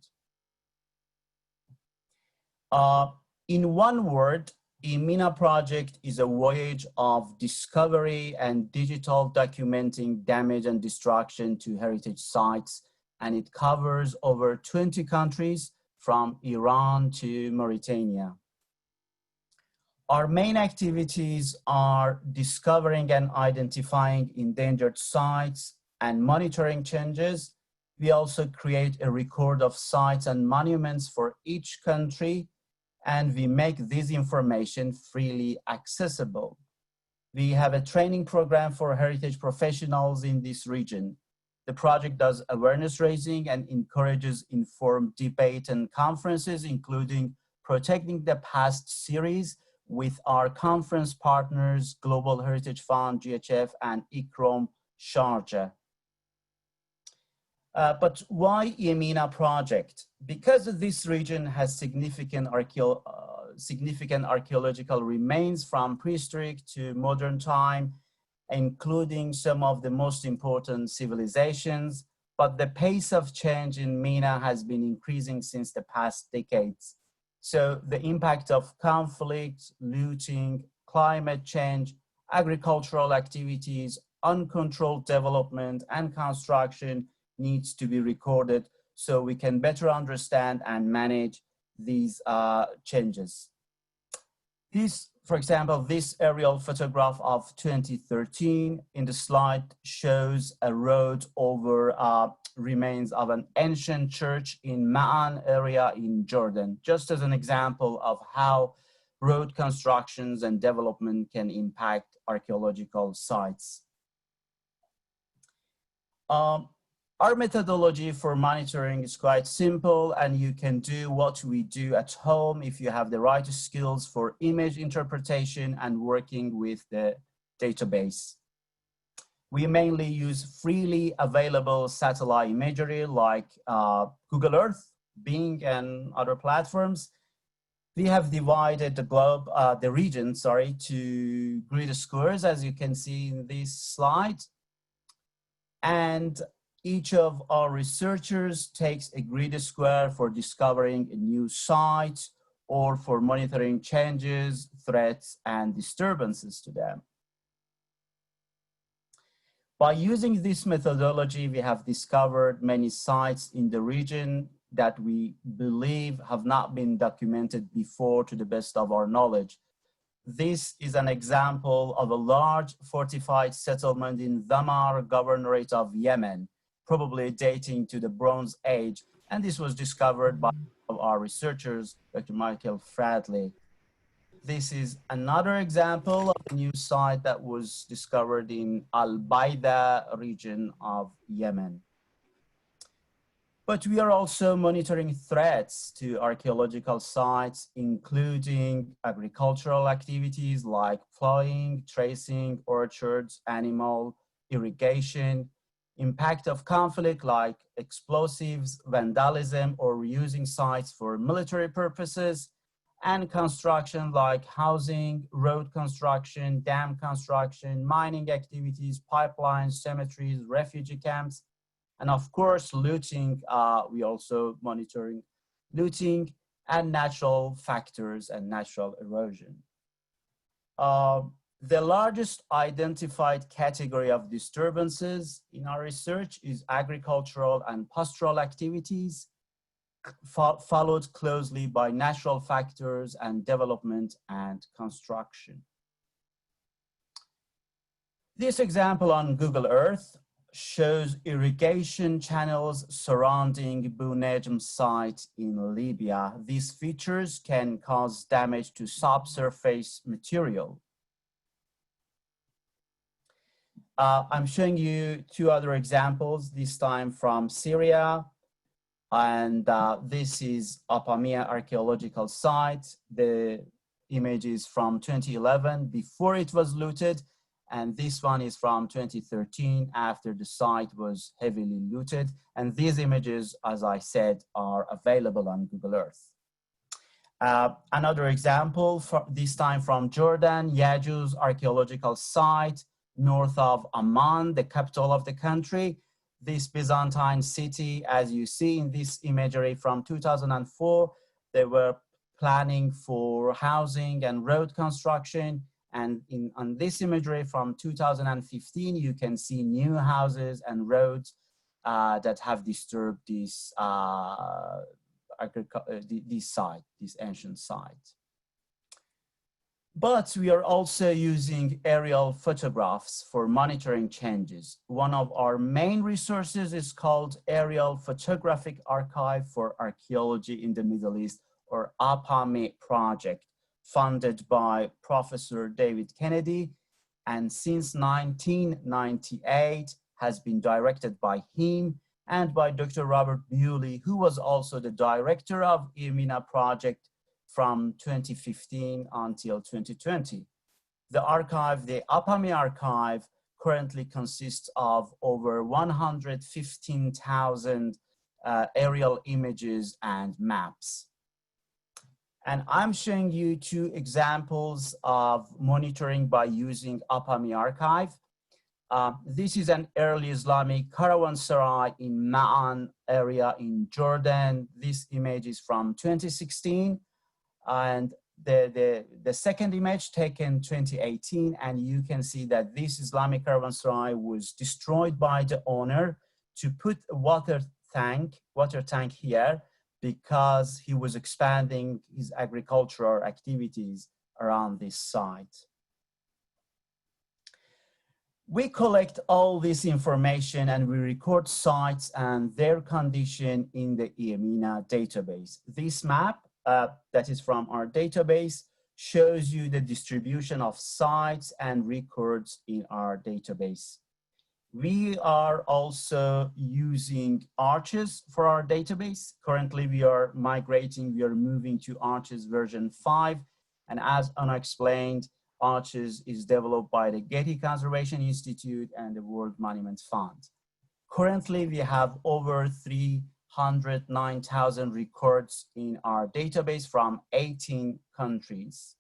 In one word, EAMENA project is a voyage of discovery and digital documenting damage and destruction to heritage sites, and it covers over 20 countries from Iran to Mauritania. Our main activities are discovering and identifying endangered sites and monitoring changes. We also create a record of sites and monuments for each country, and we make this information freely accessible. We have a training program for heritage professionals in this region. The project does awareness raising and encourages informed debate and conferences, including Protecting the Past series with our conference partners, Global Heritage Fund, GHF, and ICROM Sharjah. But why EAMENA project? Because this region has significant archaeological remains from prehistoric to modern time, including some of the most important civilizations, but the pace of change in MENA has been increasing since the past decades. So the impact of conflict, looting, climate change, agricultural activities, uncontrolled development, and construction needs to be recorded so we can better understand and manage these changes. This, for example, this aerial photograph of 2013 in the slide shows a road over remains of an ancient church in Ma'an area in Jordan, just as an example of how road constructions and development can impact archaeological sites. Our methodology for monitoring is quite simple, and you can do what we do at home if you have the right skills for image interpretation and working with the database. We mainly use freely available satellite imagery like Google Earth, Bing, and other platforms. We have divided the globe, the region, to grid squares, as you can see in this slide. And each of our researchers takes a grid square for discovering a new site or for monitoring changes, threats, and disturbances to them. By using this methodology, we have discovered many sites in the region that we believe have not been documented before to the best of our knowledge. This is an example of a large fortified settlement in Dhamar Governorate of Yemen, probably dating to the Bronze Age, and this was discovered by our researchers, Dr. Michael Fradley. This is another example of a new site that was discovered in Al-Baida region of Yemen. But we are also monitoring threats to archaeological sites, including agricultural activities like plowing, tracing, orchards, animal irrigation, impact of conflict like explosives, vandalism, or reusing sites for military purposes, and construction like housing, road construction, dam construction, mining activities, pipelines, cemeteries, refugee camps, and of course, looting. We also monitoring looting and natural factors and natural erosion. The largest identified category of disturbances in our research is agricultural and pastoral activities, followed closely by natural factors and development and construction. This example on Google Earth shows irrigation channels surrounding Bunajm site in Libya. These features can cause damage to subsurface material. I'm showing you two other examples, this time from Syria. And this is Apamea archaeological site. The image is from 2011, before it was looted. And this one is from 2013, after the site was heavily looted. And these images, as I said, are available on Google Earth. Another example, this time from Jordan, Yajuz archaeological site, north of Amman, the capital of the country. This Byzantine city, as you see in this imagery from 2004, they were planning for housing and road construction. And on this imagery from 2015, you can see new houses and roads that have disturbed this, this ancient site. But we are also using aerial photographs for monitoring changes. One of our main resources is called Aerial Photographic Archive for Archaeology in the Middle East, or APAME project, funded by Professor David Kennedy. and since 1998 has been directed by him and by Dr. Robert Bewley, who was also the director of EAMENA project from 2015 until 2020. The archive, the APAME archive, currently consists of over 115,000 aerial images and maps. And I'm showing you 2 examples of monitoring by using APAME archive. This is an early Islamic caravanserai in Ma'an area in Jordan. This image is from 2016. And the second image taken 2018, and you can see that this Islamic caravanserai was destroyed by the owner to put a water tank here because he was expanding his agricultural activities around this site. We collect all this information and we record sites and their condition in the EAMENA database. This map that is from our database shows you the distribution of sites and records in our database. We are also using Arches for our database. Currently, we are moving to Arches version 5. And as Anna explained, Arches is developed by the Getty Conservation Institute and the World Monuments Fund. Currently, we have over 309,000 records in our database from 18 countries.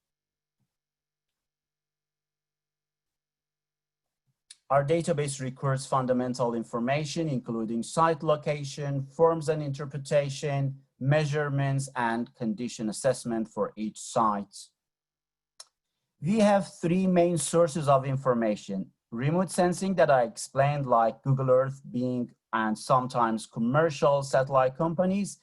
Our database records fundamental information, including site location, forms and interpretation, measurements, and condition assessment for each site. We have 3 main sources of information: remote sensing that I explained, like Google Earth, Bing, and sometimes commercial satellite companies.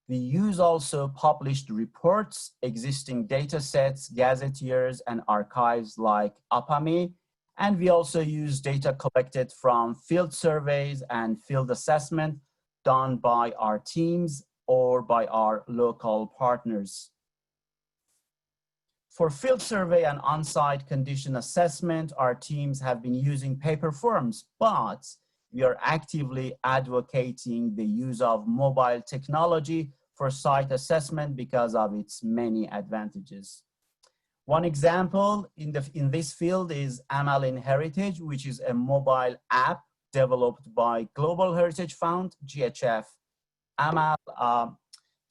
We use also published reports, existing data sets, gazetteers, and archives like APAME. And we also use data collected from field surveys and field assessment done by our teams or by our local partners. For field survey and on-site condition assessment, our teams have been using paper forms, but we are actively advocating the use of mobile technology for site assessment because of its many advantages. One example in this field is AMAL in Heritage, which is a mobile app developed by Global Heritage Fund, GHF. AMAL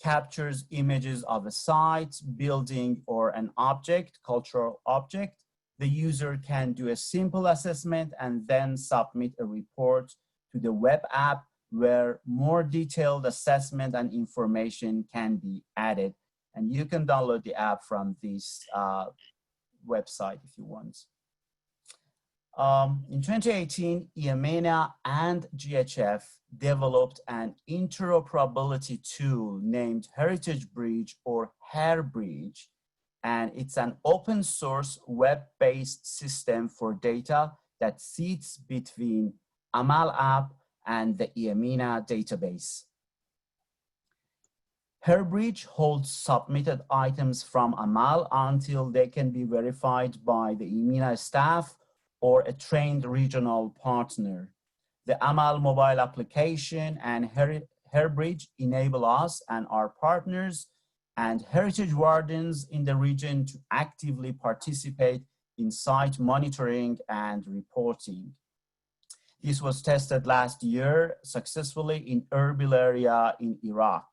captures images of a site, building, or an object, cultural object. The user can do a simple assessment and then submit a report to the web app where more detailed assessment and information can be added. And you can download the app from this website if you want. In 2018, EAMENA and GHF developed an interoperability tool named Heritage Bridge or HAIR Bridge, and it's an open source web-based system for data that sits between AMAL app and the EAMENA database. HairBridge holds submitted items from AMAL until they can be verified by the EAMENA staff or a trained regional partner. The AMAL mobile application and HairBridge enable us and our partners and heritage wardens in the region to actively participate in site monitoring and reporting. This was tested last year successfully in Erbil area in Iraq.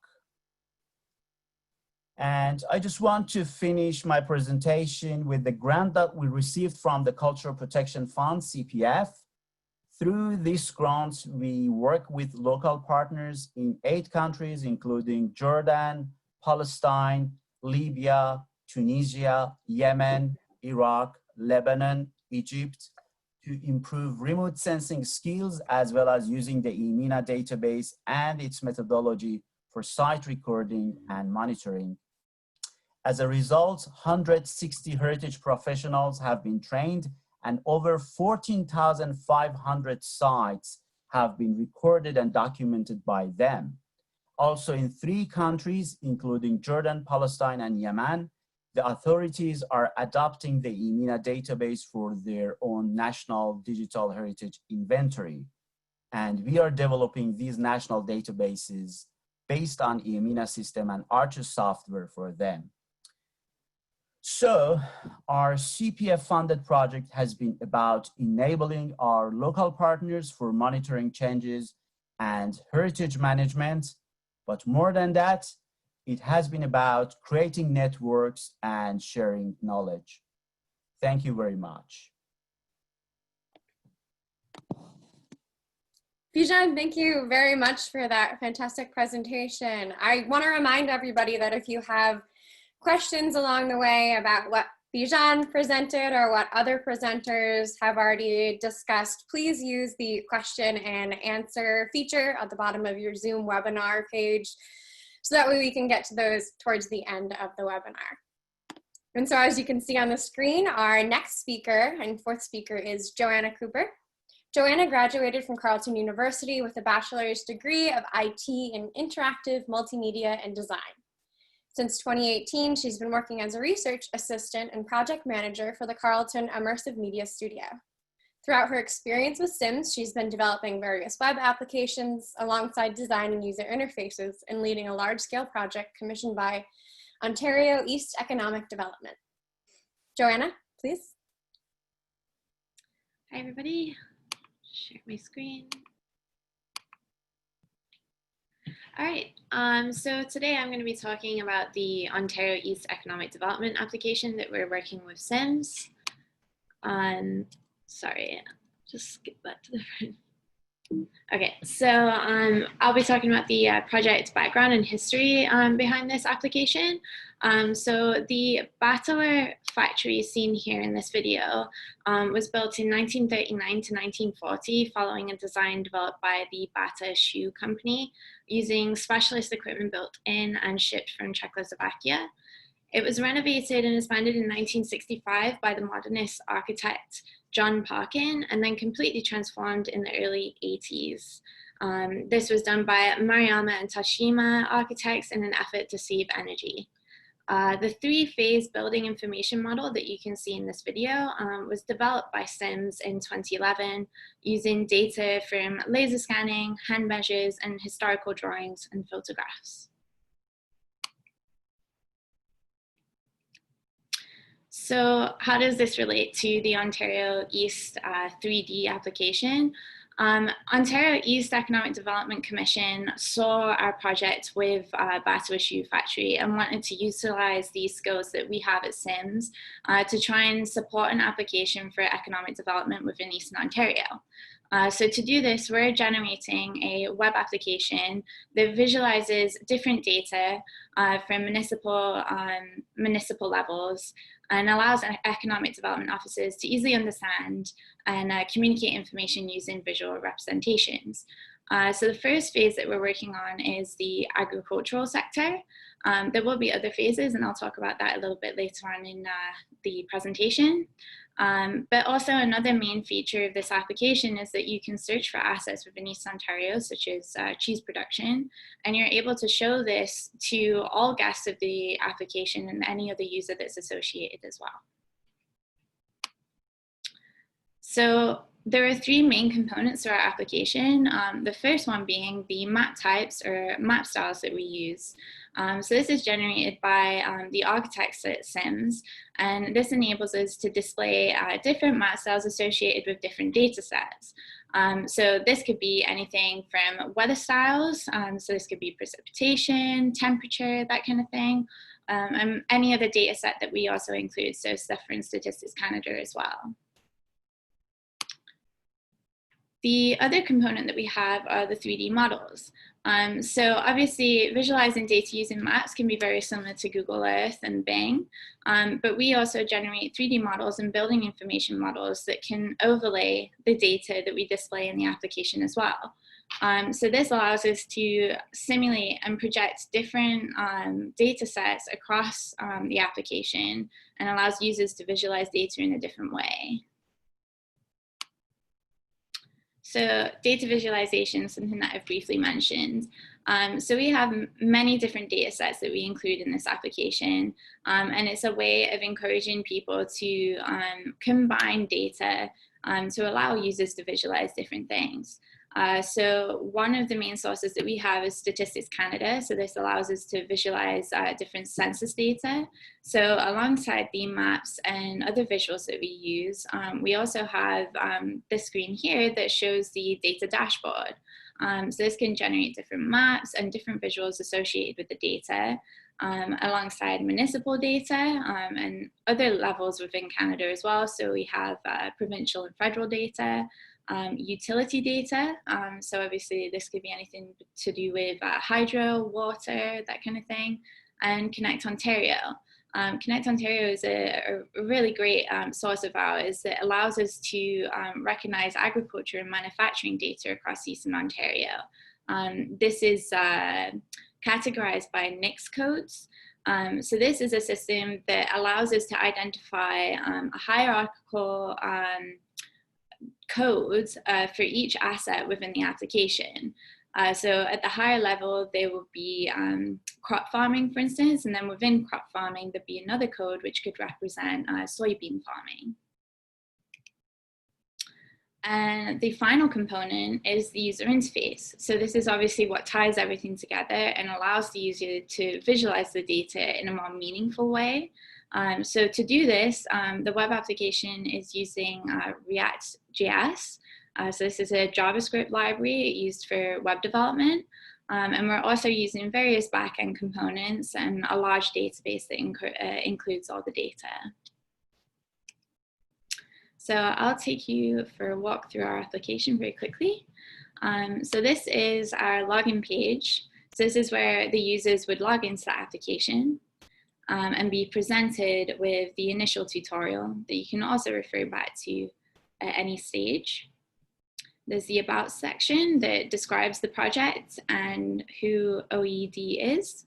And I just want to finish my presentation with the grant that we received from the Cultural Protection Fund, CPF. Through this grant, we work with local partners in 8 countries, including Jordan, Palestine, Libya, Tunisia, Yemen, Iraq, Lebanon, Egypt, to improve remote sensing skills, as well as using the EAMENA database and its methodology for site recording and monitoring. As a result, 160 heritage professionals have been trained and over 14,500 sites have been recorded and documented by them. Also in 3 countries, including Jordan, Palestine, and Yemen, the authorities are adopting the EAMENA database for their own national digital heritage inventory. And we are developing these national databases based on EAMENA system and Arches software for them. So our CPF funded project has been about enabling our local partners for monitoring changes and heritage management. But more than that, it has been about creating networks and sharing knowledge. Thank you very much. Bijan, thank you very much for that fantastic presentation. I want to remind everybody that if you have questions along the way about what Bijan presented or what other presenters have already discussed, please use the question and answer feature at the bottom of your Zoom webinar page, so that way we can get to those towards the end of the webinar. And so as you can see on the screen, our next speaker and fourth speaker is Joanna Cooper. Joanna graduated from Carleton University with a bachelor's degree of IT in interactive multimedia and design. Since 2018, she's been working as a research assistant and project manager for the Carleton Immersive Media Studio. Throughout her experience with Sims, she's been developing various web applications alongside design and user interfaces and leading a large-scale project commissioned by Ontario East Economic Development. Joanna, please. Hi, everybody. Share my screen. All right, so today I'm going to be talking about the Ontario East Economic Development application that we're working with Sims. Sorry, just skip that to the front. Okay, so I'll be talking about the project background and history behind this application. So the Battler factory seen here in this video was built in 1939 to 1940 following a design developed by the Bata Shoe Company using specialist equipment built in and shipped from Czechoslovakia. It was renovated and expanded in 1965 by the modernist architect John Parkin, and then completely transformed in the early 80s. This was done by Maruyama and Tashima architects in an effort to save energy. The three-phase building information model that you can see in this video was developed by Sims in 2011 using data from laser scanning, hand measures, and historical drawings and photographs. So how does this relate to the Ontario East 3D application? Ontario East Economic Development Commission saw our project with Bata Shoe Factory and wanted to utilize these skills that we have at Sims to try and support an application for economic development within Eastern Ontario. So to do this, we're generating a web application that visualizes different data from municipal levels and allows economic development officers to easily understand and communicate information using visual representations. So the first phase that we're working on is the agricultural sector. There will be other phases, and I'll talk about that a little bit later on in the presentation. But also another main feature of this application is that you can search for assets within East Ontario, such as cheese production, and you're able to show this to all guests of the application and any other user that's associated as well. So there are three main components to our application. The first one being the map types or map styles that we use. So this is generated by the architects at Sims, and this enables us to display different map styles associated with different data sets. So this could be anything from weather styles, so this could be precipitation, temperature, that kind of thing, and any other data set that we also include, so stuff from Statistics Canada as well. The other component that we have are the 3D models. So obviously visualizing data using maps can be very similar to Google Earth and Bing, but we also generate 3D models and building information models that can overlay the data that we display in the application as well. So this allows us to simulate and project different data sets across the application and allows users to visualize data in a different way. So data visualization is something that I've briefly mentioned. So we have many different data sets that we include in this application, and it's a way of encouraging people to combine data to allow users to visualize different things. So one of the main sources that we have is Statistics Canada. So this allows us to visualize different census data. So alongside the maps and other visuals that we use, we also have this screen here that shows the data dashboard. So this can generate different maps and different visuals associated with the data, alongside municipal data and other levels within Canada as well. So we have provincial and federal data, utility data. So obviously this could be anything to do with hydro, water, that kind of thing, and Connect Ontario. Connect Ontario is a really great source of ours that allows us to recognize agriculture and manufacturing data across Eastern Ontario. This is categorized by NICS codes. So this is a system that allows us to identify a hierarchical codes for each asset within the application. So at the higher level, there will be crop farming, for instance, and then within crop farming, there'd be another code which could represent soybean farming. And the final component is the user interface. So this is obviously what ties everything together and allows the user to visualize the data in a more meaningful way. So to do this, the web application is using React.js. So this is a JavaScript library used for web development. And we're also using various backend components and a large database that includes all the data. So I'll take you for a walk through our application very quickly. So this is our login page. So this is where the users would log into the application and be presented with the initial tutorial that you can also refer back to at any stage. There's the About section that describes the project and who OED is.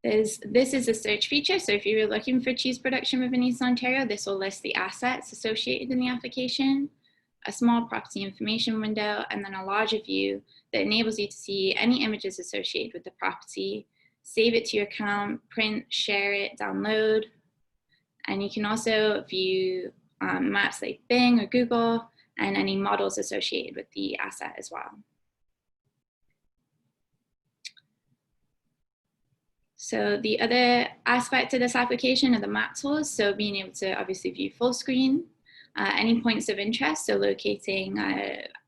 This is a search feature, so if you were looking for cheese production within East Ontario, this will list the assets associated in the application, a small property information window, and then a larger view that enables you to see any images associated with the property, save it to your account, print, share it, download, and you can also view maps like Bing or Google and any models associated with the asset as well. So the other aspect of this application are the map tools. So being able to obviously view full screen, any points of interest, so locating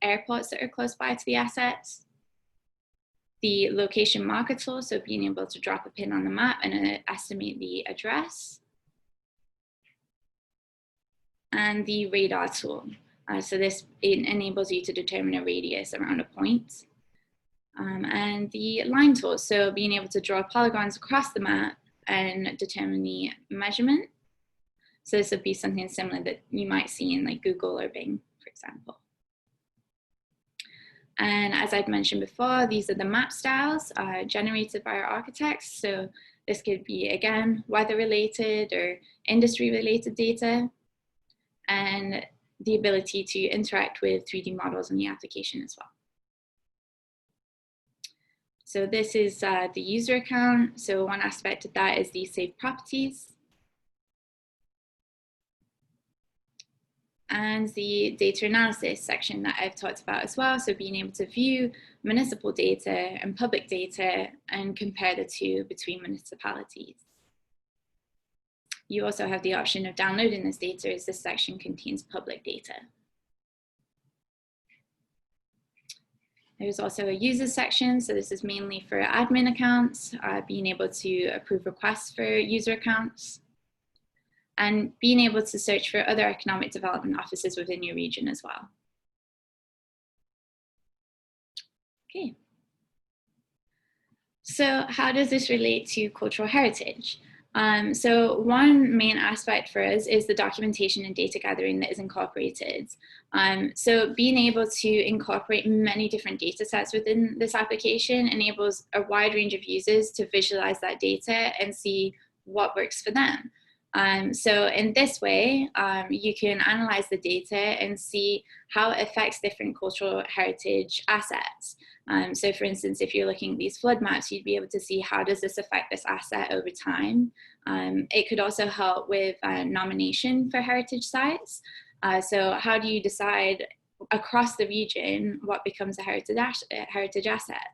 airports that are close by to the assets. The location marker tool, so being able to drop a pin on the map and estimate the address. And the radar tool. So this enables you to determine a radius around a point. And the line tool, so being able to draw polygons across the map and determine the measurement. So this would be something similar that you might see in like Google or Bing, for example. And as I'd mentioned before, these are the map styles generated by our architects. So this could be, again, weather related or industry related data, and the ability to interact with 3D models in the application as well. So this is the user account. So one aspect of that is the saved properties. And the data analysis section that I've talked about as well. So being able to view municipal data and public data and compare the two between municipalities. You also have the option of downloading this data as this section contains public data. There's also a user section. So this is mainly for admin accounts, being able to approve requests for user accounts, and being able to search for other economic development offices within your region as well. Okay. So how does this relate to cultural heritage? So one main aspect for us is the documentation and data gathering that is incorporated. So being able to incorporate many different data sets within this application enables a wide range of users to visualize that data and see what works for them. So in this way, you can analyze the data and see how it affects different cultural heritage assets. So for instance, if you're looking at these flood maps, you'd be able to see how does this affect this asset over time. It could also help with nomination for heritage sites. So how do you decide across the region what becomes a heritage asset?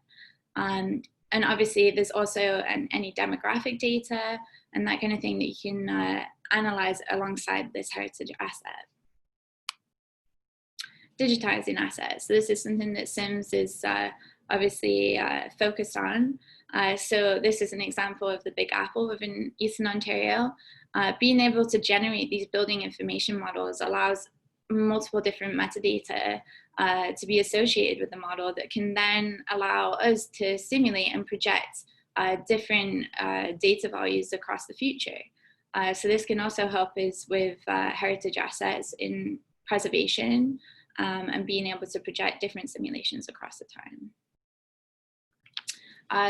And obviously there's also any demographic data and that kind of thing that you can analyze alongside this heritage asset. Digitizing assets. So this is something that SIMS is obviously focused on. So this is an example of the Big Apple within Eastern Ontario. Being able to generate these building information models allows multiple different metadata to be associated with the model that can then allow us to simulate and project different data values across the future. So this can also help us with heritage assets in preservation and being able to project different simulations across the time.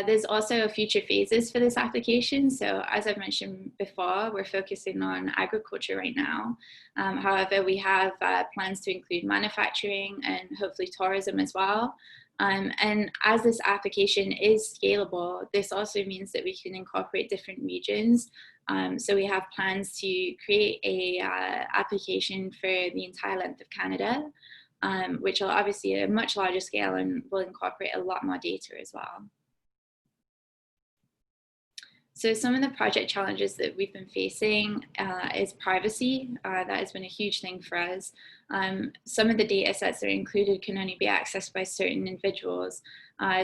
There's also future phases for this application. So as I've mentioned before, we're focusing on agriculture right now. However, we have plans to include manufacturing and hopefully tourism as well. And as this application is scalable, this also means that we can incorporate different regions. So we have plans to create a application for the entire length of Canada, which will obviously a much larger scale and will incorporate a lot more data as well. So some of the project challenges that we've been facing is privacy. That has been a huge thing for us. Some of the data sets that are included can only be accessed by certain individuals.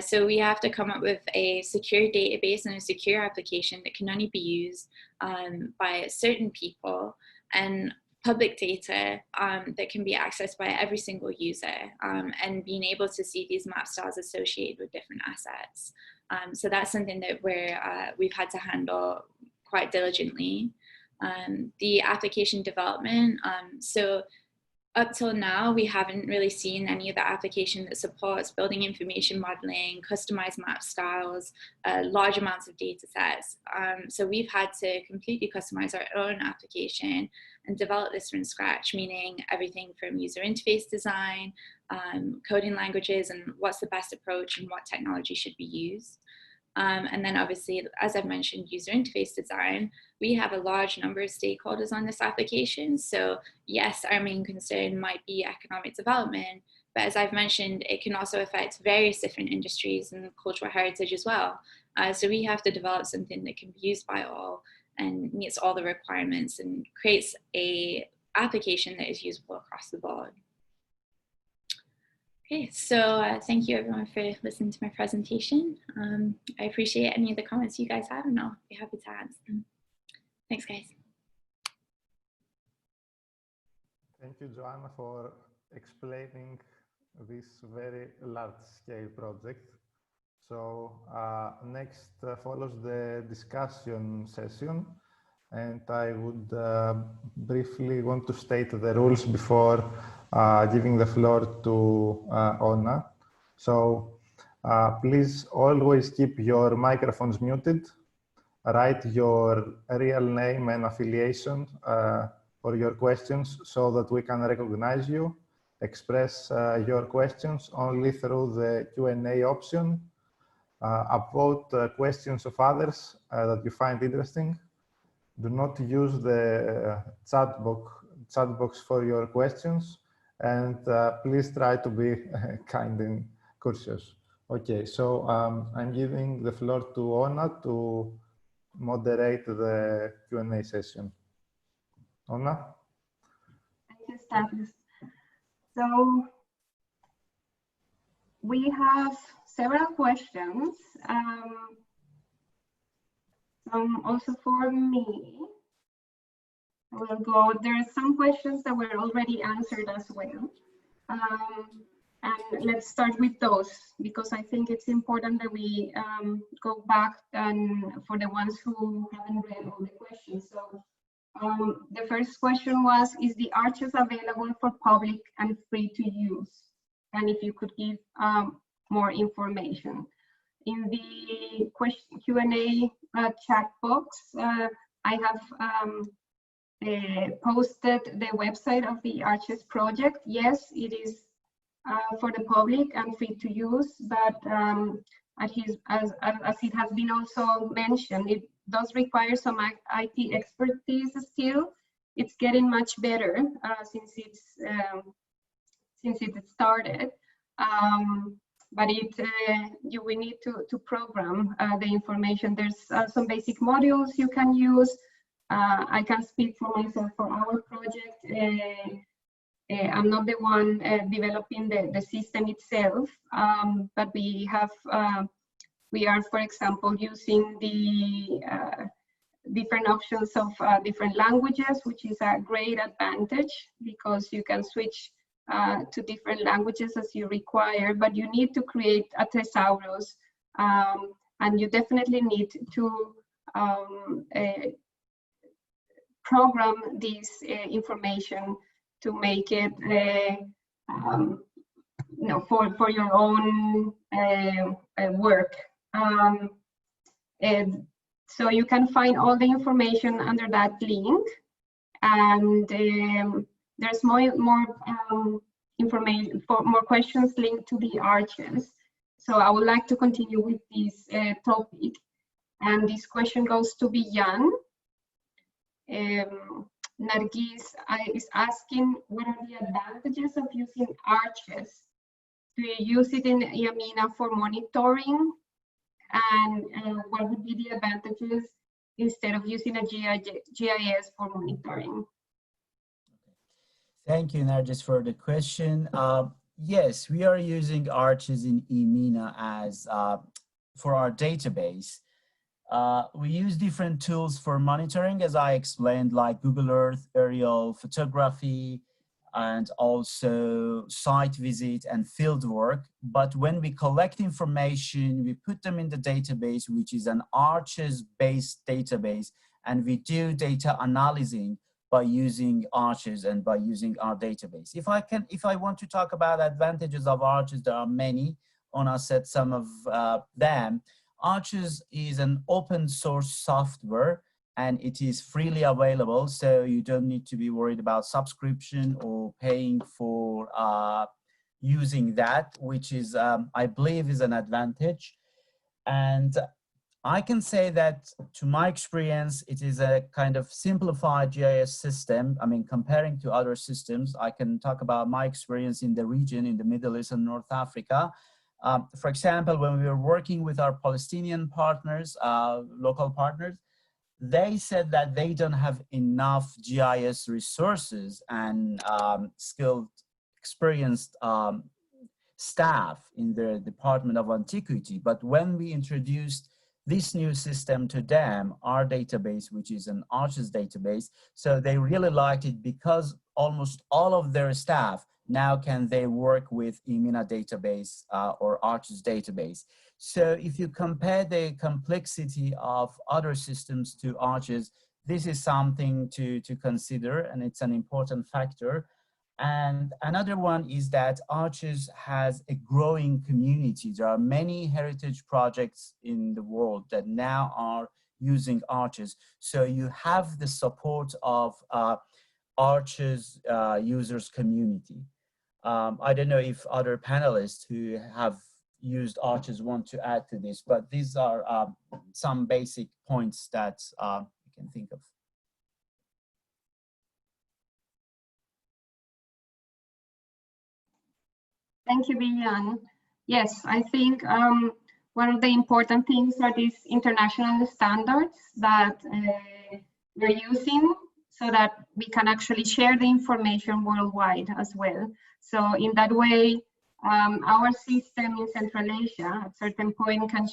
So we have to come up with a secure database and a secure application that can only be used by certain people, and public data that can be accessed by every single user, and being able to see these map styles associated with different assets. So that's something that we've had to handle quite diligently. The application development, so up till now, we haven't really seen any of the application that supports building information modeling, customized map styles, large amounts of data sets. So we've had to completely customize our own application and develop this from scratch, meaning everything from user interface design, coding languages, and what's the best approach and what technology should be used. And then obviously, as I've mentioned, user interface design, we have a large number of stakeholders on this application. So yes, our main concern might be economic development, but as I've mentioned, it can also affect various different industries and cultural heritage as well. So we have to develop something that can be used by all and meets all the requirements and creates an application that is usable across the board. Okay, so thank you everyone for listening to my presentation. I appreciate any of the comments you guys have, and I'll be happy to answer them. Thanks, guys. Thank you, Joanna, for explaining this very large-scale project. So next follows the discussion session, and I would briefly want to state the rules before giving the floor to Ona. So please always keep your microphones muted. Write your real name and affiliation for your questions so that we can recognize you. Express your questions only through the Q&A option. Upvote questions of others that you find interesting. Do not use the chat box for your questions, and please try to be kind and courteous. Okay, so I'm giving the floor to Ona to moderate the Q&A session. Ona? Thank you, Stathis. So we have several questions, also for me. We'll go, there are some questions that were already answered as well. And let's start with those, because I think it's important that we go back and for the ones who haven't read all the questions. So the first question was, is the archives available for public and free to use? And if you could give more information. In the Q&A chat box, I have posted the website of the Arches project. Yes, it is for the public and free to use, but as it has been also mentioned, it does require some IT expertise still. It's getting much better since it started, but we need to program the information. There's some basic modules you can use. I can speak for myself for our project. I'm not the one developing the system itself, but we are, for example, using the different options of different languages, which is a great advantage because you can switch to different languages as you require, but you need to create a thesaurus, and you definitely need to program this information to make it for your own work. And so you can find all the information under that link, and there's more information, more questions linked to the Arches. So I would like to continue with this topic, and this question goes to Bijan. Nargis is asking, what are the advantages of using Arches? Do you use it in EAMENA for monitoring? And what would be the advantages instead of using a GIS for monitoring? Thank you, Nargis, for the question. Yes, we are using Arches in EAMENA as for our database. We use different tools for monitoring, as I explained, like Google Earth, aerial photography, and also site visit and field work. But when we collect information, we put them in the database, which is an Arches-based database, and we do data analyzing by using Arches and by using our database. If I want to talk about advantages of Arches, there are many. Ona said some of them. Arches is an open source software and it is freely available, so you don't need to be worried about subscription or paying for using that, which is, I believe, is an advantage. And I can say that, to my experience, it is a kind of simplified GIS system. I mean, comparing to other systems, I can talk about my experience in the region, in the Middle East and North Africa. For example, when we were working with our Palestinian partners, local partners, they said that they don't have enough GIS resources and skilled, experienced staff in the Department of Antiquity. But when we introduced this new system to them, our database, which is an Arches database, so they really liked it because almost all of their staff now can they work with EAMENA database or Arches database. So if you compare the complexity of other systems to Arches, this is something to consider, and it's an important factor. And another one is that Arches has a growing community. There are many heritage projects in the world that now are using Arches. So you have the support of Arches users community. I don't know if other panelists who have used Arches want to add to this, but these are some basic points that you can think of. Thank you, Bijan. Yes, I think one of the important things are these international standards that we're using so that we can actually share the information worldwide as well. So in that way, our system in Central Asia at certain point can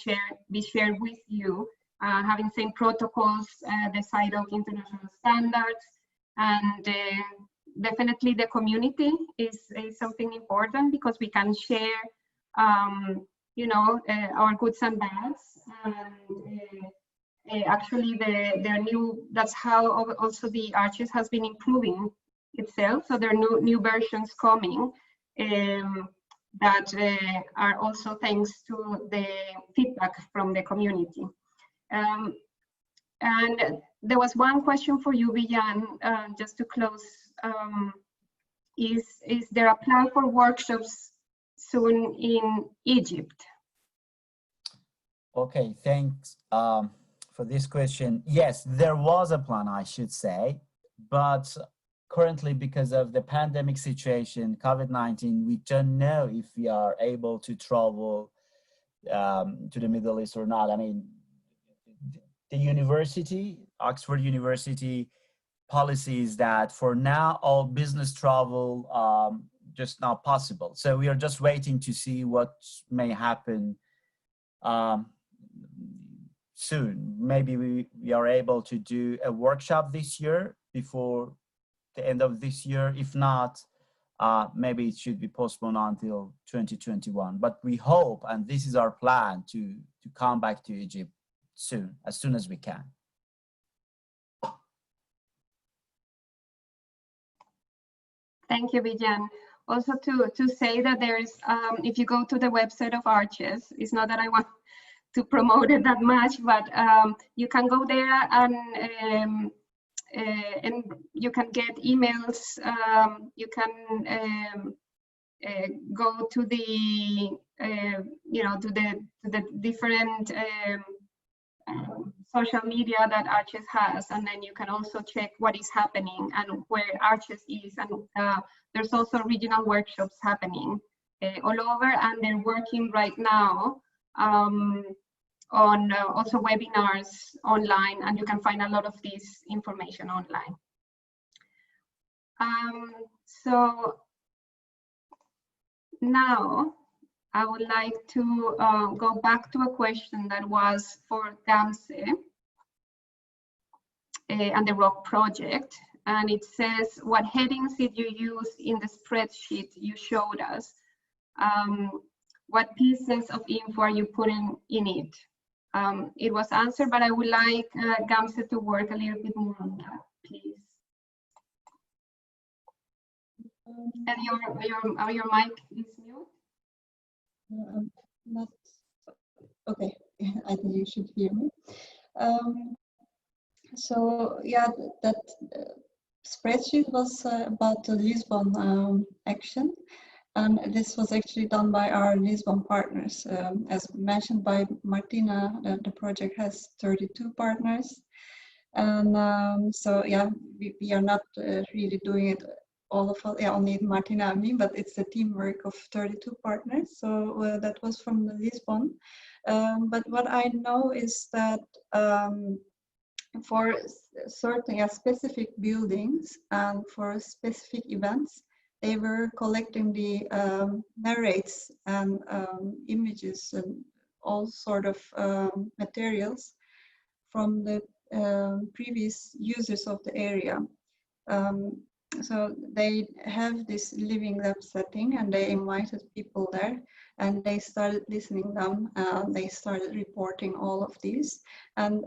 be shared with you, having same protocols, the side of international standards, and definitely the community is something important because we can share, you know, our goods and bads. And actually, that's how also the Arches has been improving itself. So there are new versions coming that are also thanks to the feedback from the community. And there was one question for you, Villan, just to close. Is there a plan for workshops soon in Egypt? Okay, thanks for this question. Yes, there was a plan, I should say, but currently, because of the pandemic situation, COVID-19, we don't know if we are able to travel to the Middle East or not. I mean, the university, Oxford University, policy is that for now, all business travel just not possible. So we are just waiting to see what may happen soon. Maybe we are able to do a workshop this year before the end of this year. If not, maybe it should be postponed until 2021. But we hope, and this is our plan, to come back to Egypt soon, as soon as we can. Thank you, Villan. Also to say that there's, if you go to the website of Arches, it's not that I want to promote it that much, but you can go there and you can get emails. You can go to the to the different social media that Arches has, and then you can also check what is happening and where Arches is. And there's also regional workshops happening all over, and they're working right now on also webinars online, and you can find a lot of this information online. So now I would like to go back to a question that was for Gamze and the rock project. And it says, what headings did you use in the spreadsheet you showed us? What pieces of info are you putting in it? It was answered, but I would like Gamze to work a little bit more on that, please. And your mic is mute. Not okay. I think you should hear me. So yeah, that spreadsheet was about the Lisbon action, and this was actually done by our Lisbon partners. As mentioned by Martina, the project has 32 partners, and so yeah, we are not really doing it all of us, yeah, only Martina and me, but it's a teamwork of 32 partners. So that was from Lisbon. But what I know is that for certain specific buildings and for specific events, they were collecting the narrates and images and all sort of materials from the previous users of the area. So they have this living lab setting, and they invited people there, and they started listening them. They started reporting all of these, and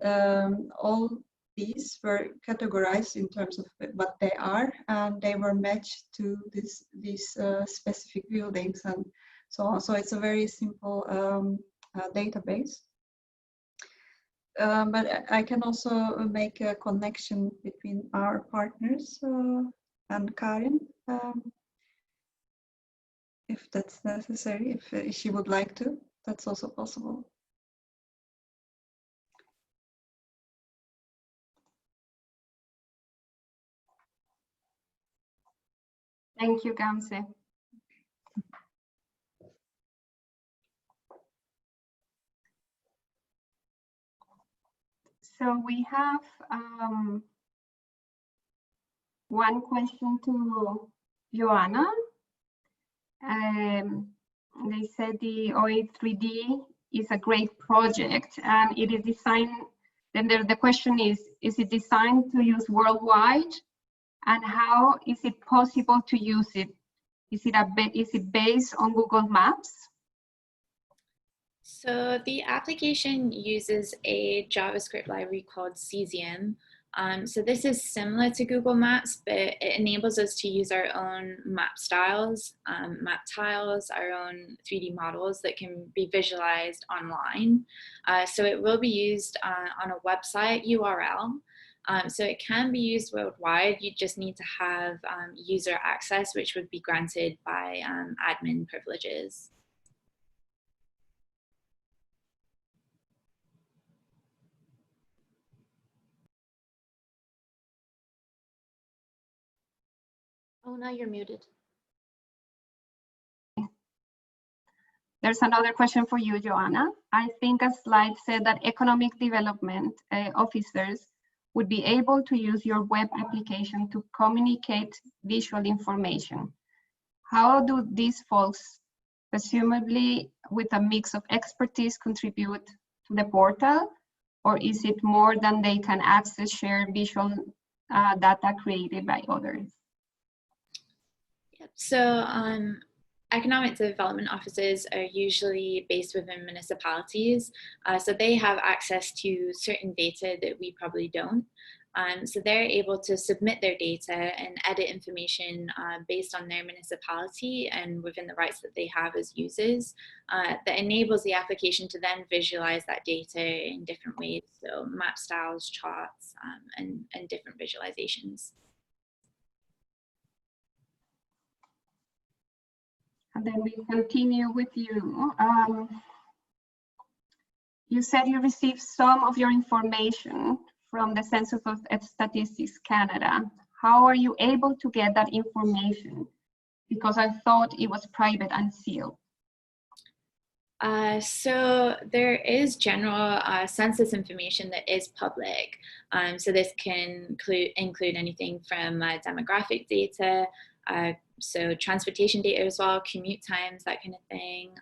all these were categorized in terms of what they are, and they were matched to these specific buildings and so on. So it's a very simple database. But I can also make a connection between our partners and Karin, if that's necessary, if she would like to, that's also possible. Thank you, Gamze. So we have one question to Joanna. They said the OA3D is a great project, and it is designed, then the question is it designed to use worldwide? And how is it possible to use it? Is it based on Google Maps? So the application uses a JavaScript library called Cesium. So this is similar to Google Maps, but it enables us to use our own map styles, map tiles, our own 3D models that can be visualized online. So it will be used on a website URL. So it can be used worldwide. You just need to have user access, which would be granted by admin privileges. Oh, now you're muted. There's another question for you, Joanna. I think a slide said that economic development officers would be able to use your web application to communicate visual information. How do these folks, presumably with a mix of expertise, contribute to the portal? Or is it more than they can access shared visual data created by others? Yep. So economic development officers are usually based within municipalities, so they have access to certain data that we probably don't. So they're able to submit their data and edit information based on their municipality and within the rights that they have as users. That enables the application to then visualize that data in different ways, so map styles, charts, and different visualizations. And then we continue with you. You said you received some of your information from the Census of Statistics Canada. How are you able to get that information? Because I thought it was private and sealed. So there is general census information that is public. So this can include anything from demographic data, so transportation data as well, commute times, that kind of thing,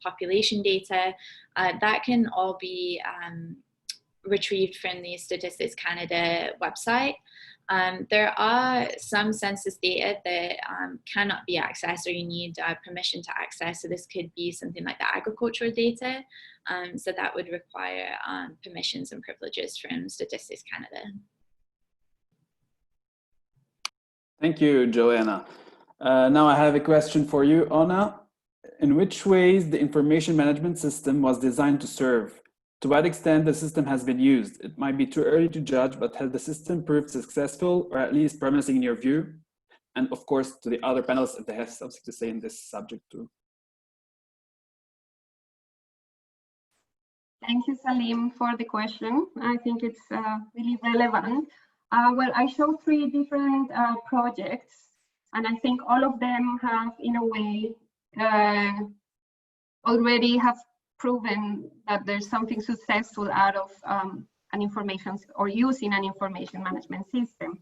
population data. That can all be retrieved from the Statistics Canada website. There are some census data that cannot be accessed, or you need permission to access. So this could be something like the agricultural data. So that would require permissions and privileges from Statistics Canada. Thank you, Joanna. Now I have a question for you, Anna. In which ways the information management system was designed to serve? To what extent the system has been used? It might be too early to judge, but has the system proved successful, or at least promising in your view? And of course, to the other panelists, if they have something to say in this subject too. Thank you, Salim, for the question. I think it's really relevant. Well, I showed 3 different projects, and I think all of them have, in a way, already have proven that there's something successful out of an information or using an information management system.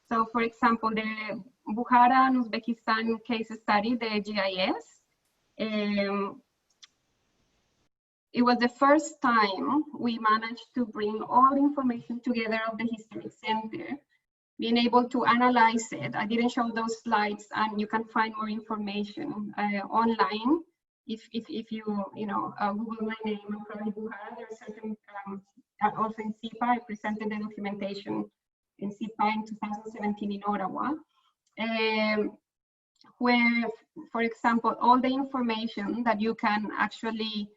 So, for example, the Bukhara and Uzbekistan case study, the GIS, it was the first time we managed to bring all information together of the Historic Center, being able to analyze it. I didn't show those slides, and you can find more information online. If you Google my name and probably Bukhara, there are certain, also in SIPA, I presented the documentation in SIPA in 2017 in Ottawa, where, for example, all the information that you can actually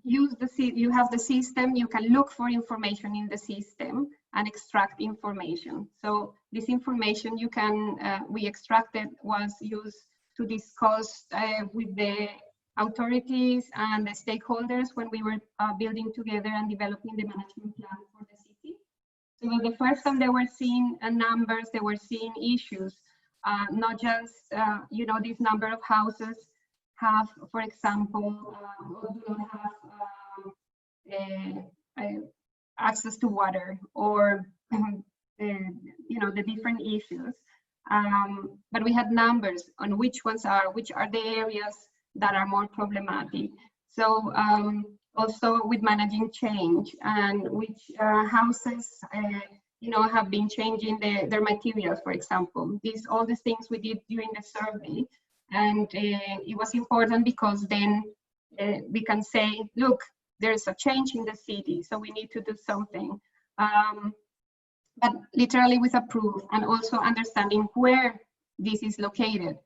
use you have the system, you can look for information in the system and extract information. So this information you can, we extracted, was used to discuss with the authorities and the stakeholders when we were building together and developing the management plan for the city. So the first time they were seeing numbers, they were seeing issues, not just, this number of houses have, for example, do not have access to water, or the different issues. But we had numbers on which are the areas that are more problematic. So also with managing change, and which houses have been changing their materials, for example. All these things we did during the survey. And it was important because then we can say, look, there's a change in the city, so we need to do something. But literally with a proof, and also understanding where this is located.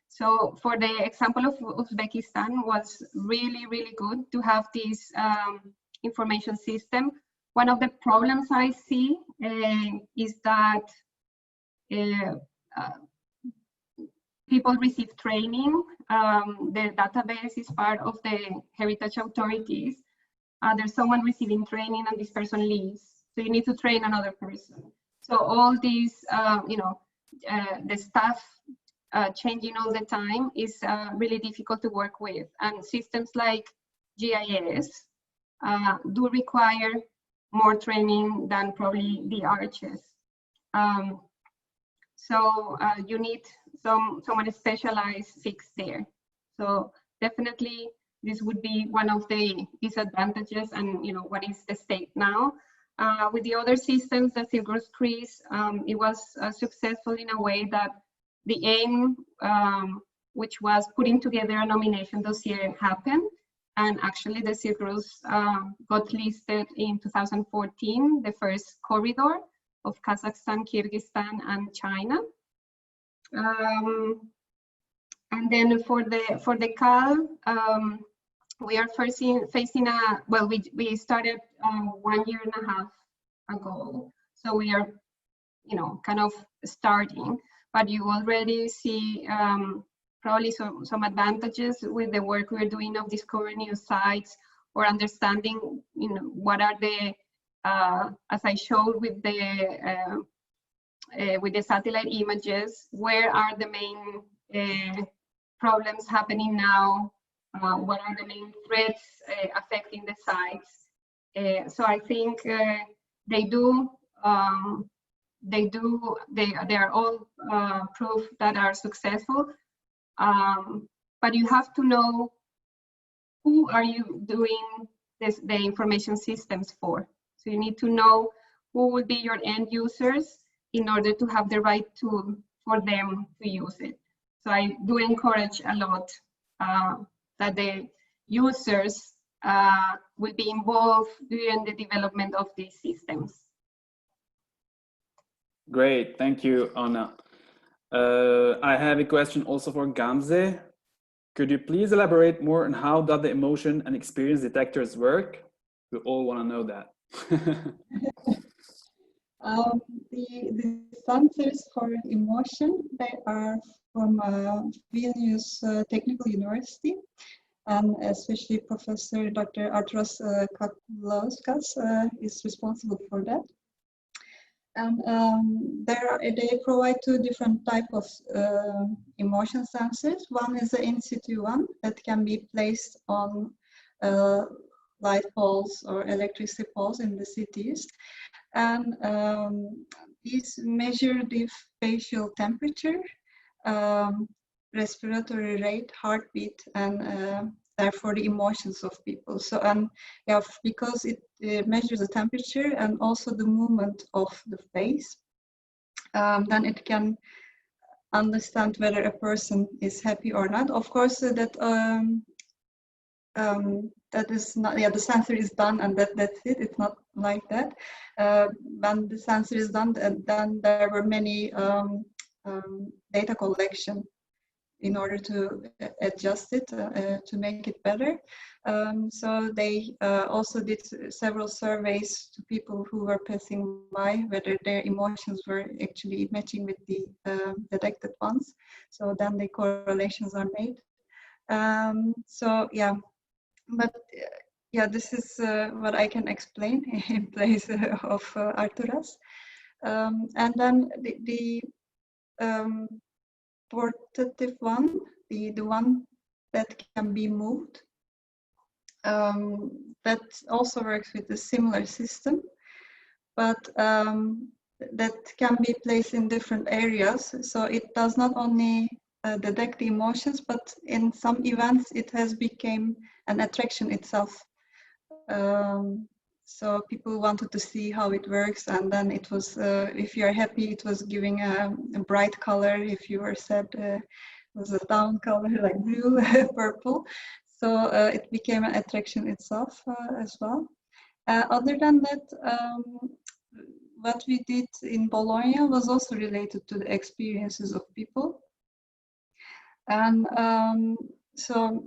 So for the example of Uzbekistan, was really, really good to have this information system. One of the problems I see is that people receive training. The database is part of the heritage authorities. There's someone receiving training and this person leaves. So you need to train another person. So all these, the staff changing all the time is really difficult to work with. And systems like GIS do require more training than probably the arches. So you need someone specialized fixed there. So definitely this would be one of the disadvantages, and what is the state now. With the other systems, the Silgros Crease, it was successful in a way that the aim, which was putting together a nomination dossier, happened. And actually the Silgros got listed in 2014, the first corridor of Kazakhstan, Kyrgyzstan, and China. And then for the CAL, we are facing a, well, we started 1.5 years ago, so we are, kind of starting. But you already see probably some advantages with the work we're doing of discovering new sites, or understanding, what are the, as I showed with the satellite images, where are the main problems happening now, what are the main threats affecting the sites. So I think they are all proof that are successful. But you have to know who are you doing the information systems for. So you need to know who will be your end users in order to have the right tool for them to use it. So I do encourage a lot that the users will be involved during the development of these systems. Great, thank you, Anna. I have a question also for Gamze. Could you please elaborate more on how the emotion and experience detectors work? We all want to know that. The sensors for emotion, they are from Vilnius Technical University, and especially Professor Dr. Arturas Kakulauskas is responsible for that. And they provide two different types of emotion sensors. One is the in-situ one that can be placed on light poles or electricity poles in the cities. And these measure the facial temperature, respiratory rate, heartbeat, and therefore the emotions of people. So, and yeah, because it measures the temperature and also the movement of the face, then it can understand whether a person is happy or not. Of course, that is not, yeah, the sensor is done and that's it. It's not like that. When the sensor is done, then there were many data collection in order to adjust it, to make it better. So they also did several surveys to people who were passing by, whether their emotions were actually matching with the detected ones. So then the correlations are made. So yeah, but yeah, this is what I can explain in place of Arturas. And then the portative one, the one that can be moved, that also works with a similar system, but that can be placed in different areas. So it does not only detect the emotions, but in some events it has become an attraction itself. So people wanted to see how it works, and then it was, if you're happy, it was giving a bright color. If you were sad, it was a down color like blue, purple. So it became an attraction itself as well. Other than that, what we did in Bologna was also related to the experiences of people. And so,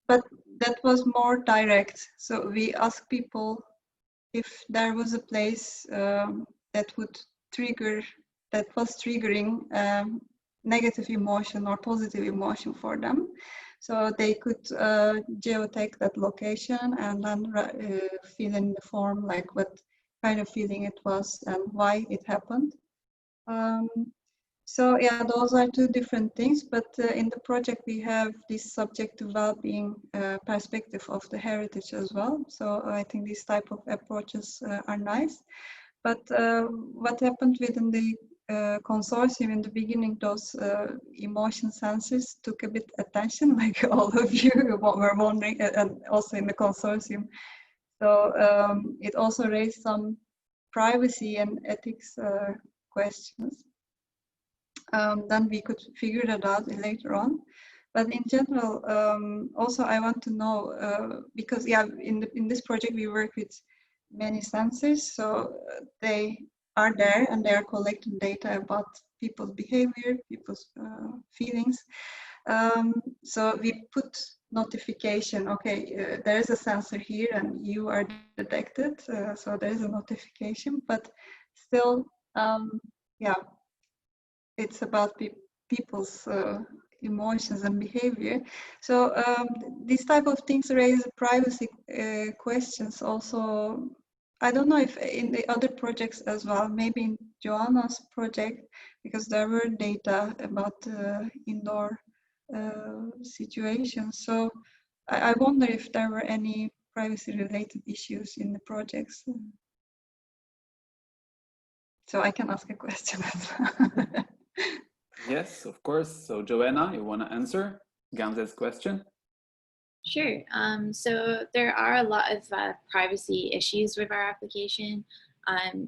but that was more direct. So we asked people if there was a place that would trigger, that was triggering negative emotion or positive emotion for them. So they could geotag that location and then fill in the form, like what kind of feeling it was and why it happened. So yeah, those are two different things, but in the project we have this subjective well-being perspective of the heritage as well. So I think these type of approaches are nice. But what happened within the consortium in the beginning, those emotion sensors took a bit attention, like all of you were wondering, and also in the consortium. So it also raised some privacy and ethics questions. Then we could figure that out later on. But in general, also I want to know, because yeah, in this project we work with many sensors, so they are there and they are collecting data about people's behavior, people's feelings. So we put notification, okay, there is a sensor here and you are detected, so there is a notification, but still, yeah, it's about people's emotions and behavior. So these type of things raise privacy questions also. I don't know if in the other projects as well, maybe in Joanna's project, because there were data about indoor situations. So I wonder if there were any privacy related issues in the projects. So I can ask a question as well. Yes, of course. So Joanna, you want to answer Gamze's question? Sure. So there are a lot of privacy issues with our application,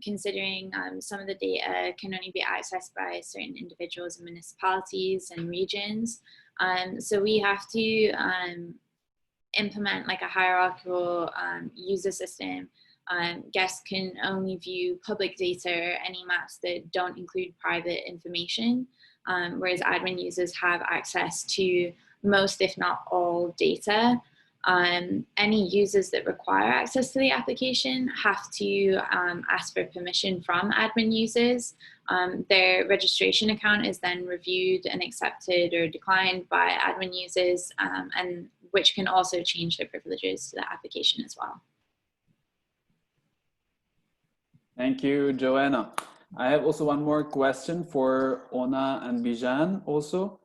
considering some of the data can only be accessed by certain individuals and municipalities and regions. So we have to implement like a hierarchical user system. Guests can only view public data or any maps that don't include private information, whereas admin users have access to most, if not all, data. Any users that require access to the application have to ask for permission from admin users. Their registration account is then reviewed and accepted or declined by admin users, and which can also change their privileges to the application as well. Thank you, Joanna. I have also one more question for Ona and Bijan also.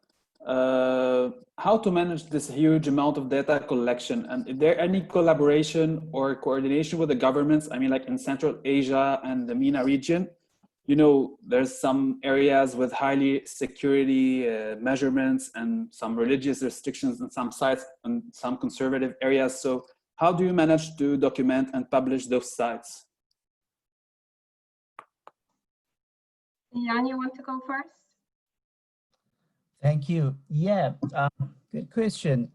How to manage this huge amount of data collection, and is there any collaboration or coordination with the governments? I mean, like in Central Asia and the MENA region, you know, there's some areas with highly security measurements and some religious restrictions in some sites and some conservative areas. So how do you manage to document and publish those sites? Jan, you want to go first? Thank you. Yeah, good question.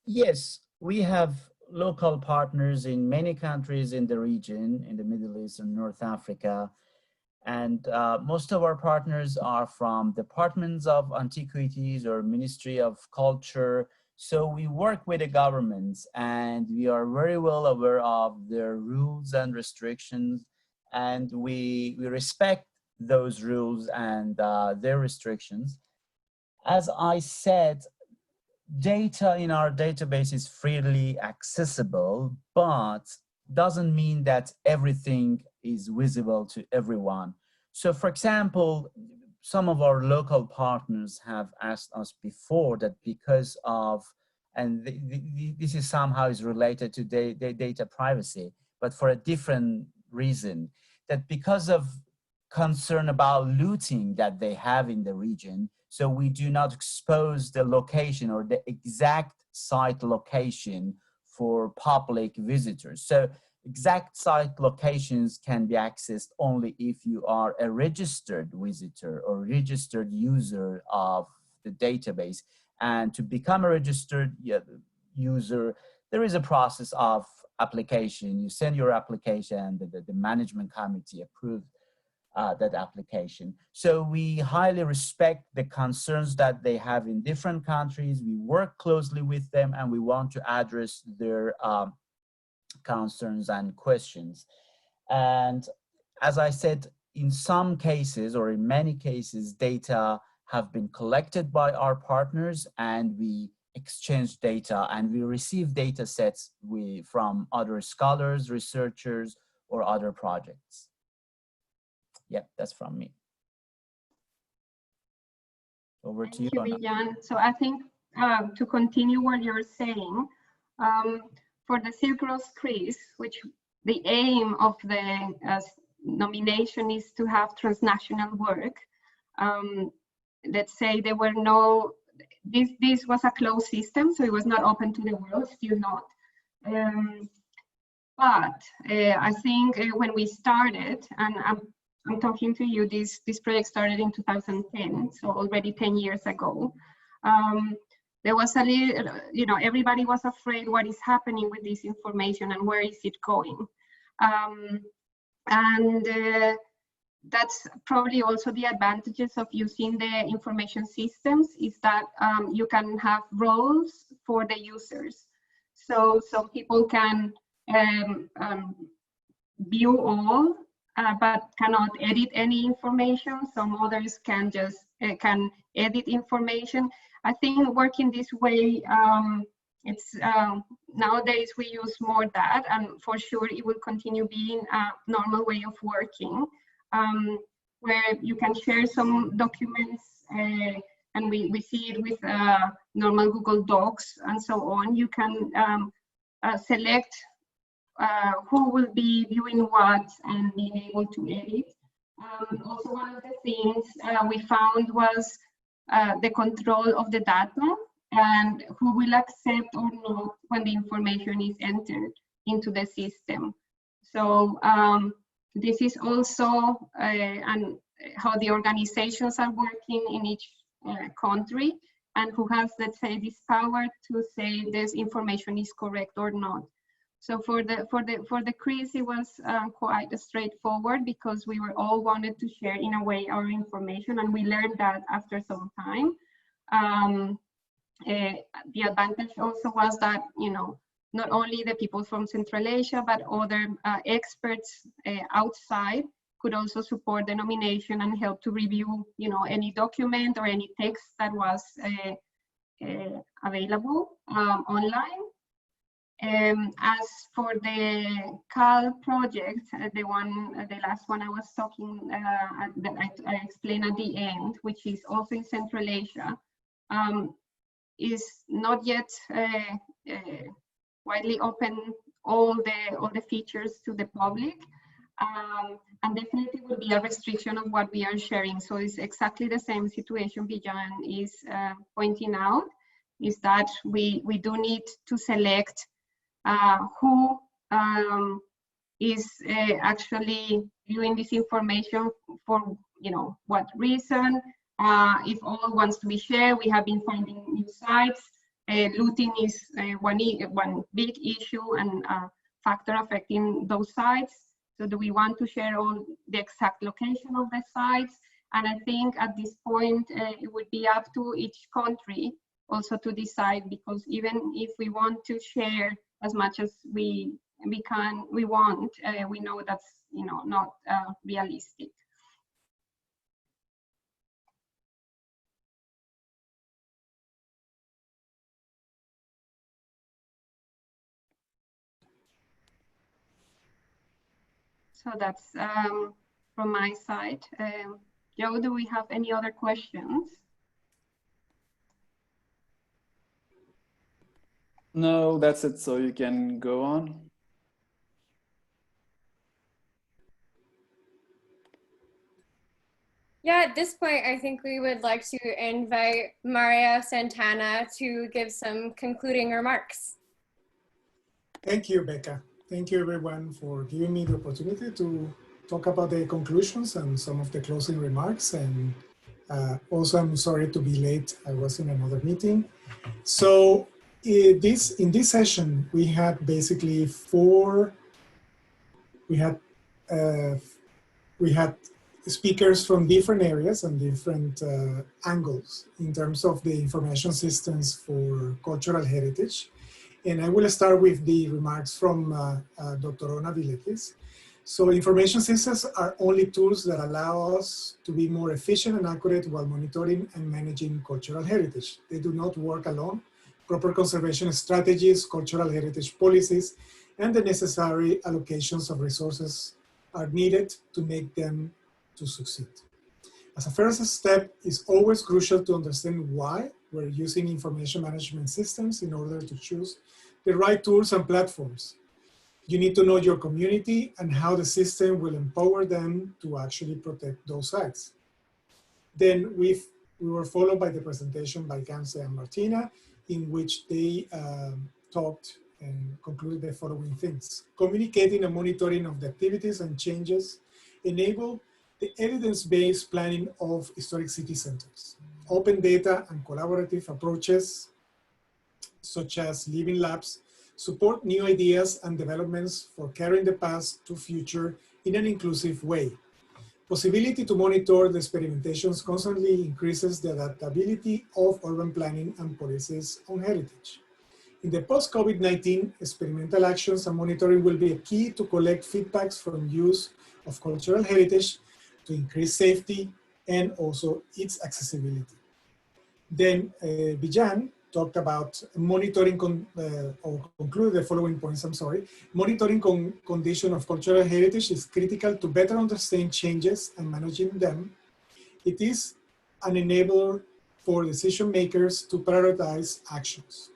Yes, we have local partners in many countries in the region, in the Middle East and North Africa. And most of our partners are from departments of antiquities or Ministry of Culture. So we work with the governments and we are very well aware of their rules and restrictions, and we respect those rules and their restrictions. As I said, data in our database is freely accessible, but doesn't mean that everything is visible to everyone. So for example, some of our local partners have asked us before that because of, and this is somehow is related to data privacy, but for a different reason, that because of concern about looting that they have in the region, so we do not expose the location or the exact site location for public visitors. So exact site locations can be accessed only if you are a registered visitor or registered user of the database. And to become a registered user, there is a process of application. You send your application, the management committee approves that application. So we highly respect the concerns that they have in different countries. We work closely with them and we want to address their concerns and questions. And as I said, in some cases or in many cases, data have been collected by our partners and we exchange data and we receive data sets from other scholars, researchers, or other projects. Yeah, that's from me. Over to you, Thank you, Bijan. So I think to continue what you're saying, for the Silk Road Cruise, which the aim of the nomination is to have transnational work. Let's say there were no, this was a closed system, so it was not open to the world, still not. But I think when we started, and I'm talking to you, this project started in 2010, so already 10 years ago. There was a little, everybody was afraid what is happening with this information and where is it going. That's probably also the advantages of using the information systems is that you can have roles for the users. So some people can view all, but cannot edit any information. Some others can just can edit information. I think working this way, it's nowadays we use more that, and for sure it will continue being a normal way of working, where you can share some documents, and we see it with normal Google Docs and so on. You can select who will be viewing what and being able to edit. Also, one of the things we found was the control of the data and who will accept or not when the information is entered into the system. So this is also and how the organizations are working in each country and who has, let's say, this power to say this information is correct or not. So for the quiz, it was quite straightforward because we were all wanted to share in a way our information, and we learned that after some time. The advantage also was that not only the people from Central Asia, but other experts outside could also support the nomination and help to review any document or any text that was available online. As for the CAL project, the last one I was talking, that I explained at the end, which is also in Central Asia, is not yet widely open all the features to the public, and definitely will be a restriction of what we are sharing. So it's exactly the same situation Bijan is pointing out, is that we do need to select who is actually viewing this information for what reason. If all wants to be shared, we have been finding new sites. Looting is one big issue and factor affecting those sites. So do we want to share all the exact location of the sites? And I think at this point, it would be up to each country also to decide, because even if we want to share as much as we want, we know that's not realistic. So that's from my side. Joe, do we have any other questions? No, that's it. So you can go on. Yeah, at this point, I think we would like to invite Mario Santana to give some concluding remarks. Thank you, Becca. Thank you, everyone, for giving me the opportunity to talk about the conclusions and some of the closing remarks. And also, I'm sorry to be late. I was in another meeting. So in this session, we had basically speakers from different areas and different angles in terms of the information systems for cultural heritage. And I will start with the remarks from Dr. Ona Viletis. So information systems are only tools that allow us to be more efficient and accurate while monitoring and managing cultural heritage. They do not work alone. Proper conservation strategies, cultural heritage policies, and the necessary allocations of resources are needed to make them to succeed. As a first step, it's always crucial to understand why we're using information management systems in order to choose the right tools and platforms. You need to know your community and how the system will empower them to actually protect those sites. Then we were followed by the presentation by Gamze and Martina, in which they talked and concluded the following things. Communicating and monitoring of the activities and changes enable the evidence-based planning of historic city centers. Open data and collaborative approaches, such as living labs, support new ideas and developments for carrying the past to future in an inclusive way. Possibility to monitor the experimentations constantly increases the adaptability of urban planning and policies on heritage. In the post-COVID-19, experimental actions and monitoring will be a key to collect feedbacks from use of cultural heritage to increase safety and also its accessibility. Then Bijan talked about monitoring, or concluded the following points, I'm sorry. Monitoring condition of cultural heritage is critical to better understand changes and managing them. It is an enabler for decision makers to prioritize actions.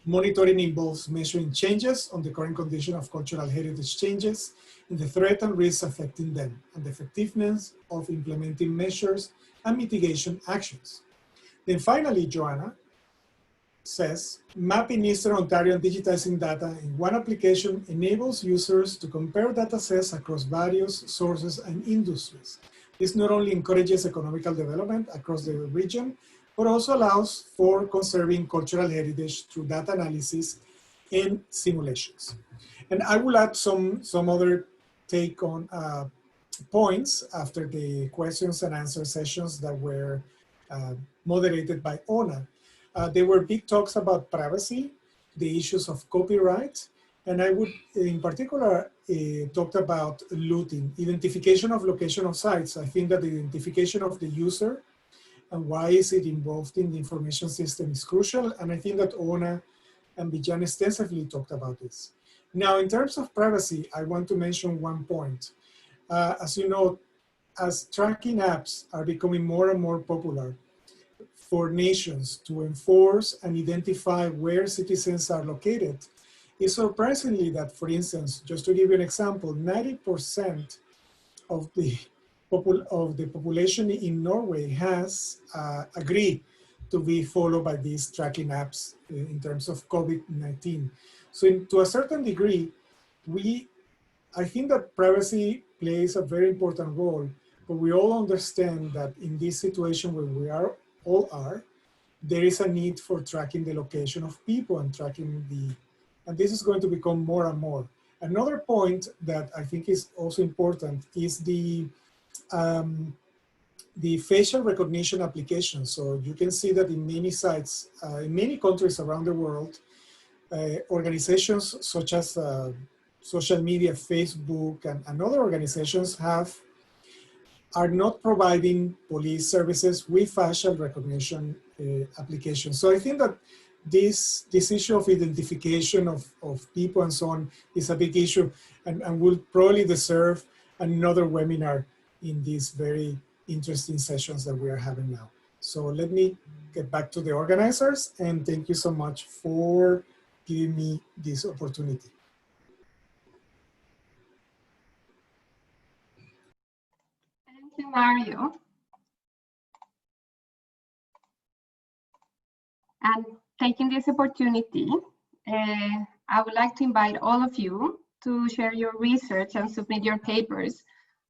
Monitoring involves measuring changes on the current condition of cultural heritage changes and the threat and risks affecting them, and the effectiveness of implementing measures and mitigation actions. Then finally, Joanna says, mapping Eastern Ontario and digitizing data in one application enables users to compare data sets across various sources and industries. This not only encourages economical development across the region, but also allows for conserving cultural heritage through data analysis and simulations. And I will add some other take on points after the questions and answer sessions that were moderated by Ona. There were big talks about privacy, the issues of copyright, and I would in particular talk about looting, identification of location of sites. I think that the identification of the user and why is it involved in the information system is crucial, and I think that Ona and Bijan extensively talked about this. Now, in terms of privacy, I want to mention one point. As you know, as tracking apps are becoming more and more popular for nations to enforce and identify where citizens are located, it's surprisingly that, for instance, just to give you an example, 90% of the population in Norway has agreed to be followed by these tracking apps in terms of COVID-19. So to a certain degree, I think that privacy plays a very important role, but we all understand that in this situation where we all are, there is a need for tracking the location of people and tracking and this is going to become more and more. Another point that I think is also important is the facial recognition application. So you can see that in many sites, in many countries around the world, organizations such as social media, Facebook, and other organizations are not providing police services with facial recognition applications. So I think that this issue of identification of people and so on is a big issue and will probably deserve another webinar in these very interesting sessions that we are having now. So let me get back to the organizers, and thank you so much for giving me this opportunity. Thank you, Mario. And taking this opportunity, I would like to invite all of you to share your research and submit your papers,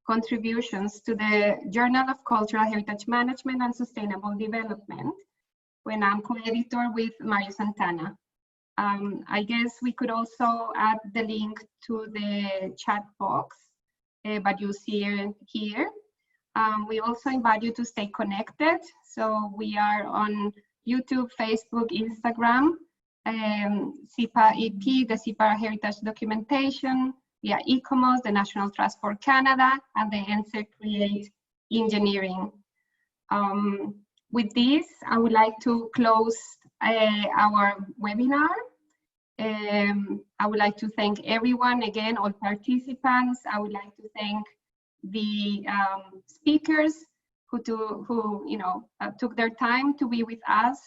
contributions to the Journal of Cultural Heritage Management and Sustainable Development, when I'm co-editor with Mario Santana. I guess we could also add the link to the chat box, but you see it here. We also invite you to stay connected. So we are on YouTube, Facebook, Instagram, SIPA EP, the SIPA Heritage Documentation, via ECOMOS, the National Trust for Canada, and the ENSER Create Engineering. With this, I would like to close our webinar. I would like to thank everyone, again, all participants. I would like to thank the speakers who took their time to be with us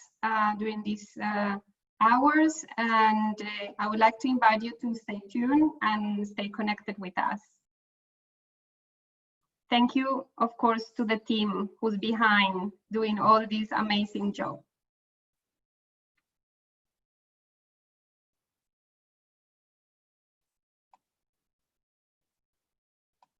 during these hours. And I would like to invite you to stay tuned and stay connected with us. Thank you, of course, to the team who's behind doing all this amazing job.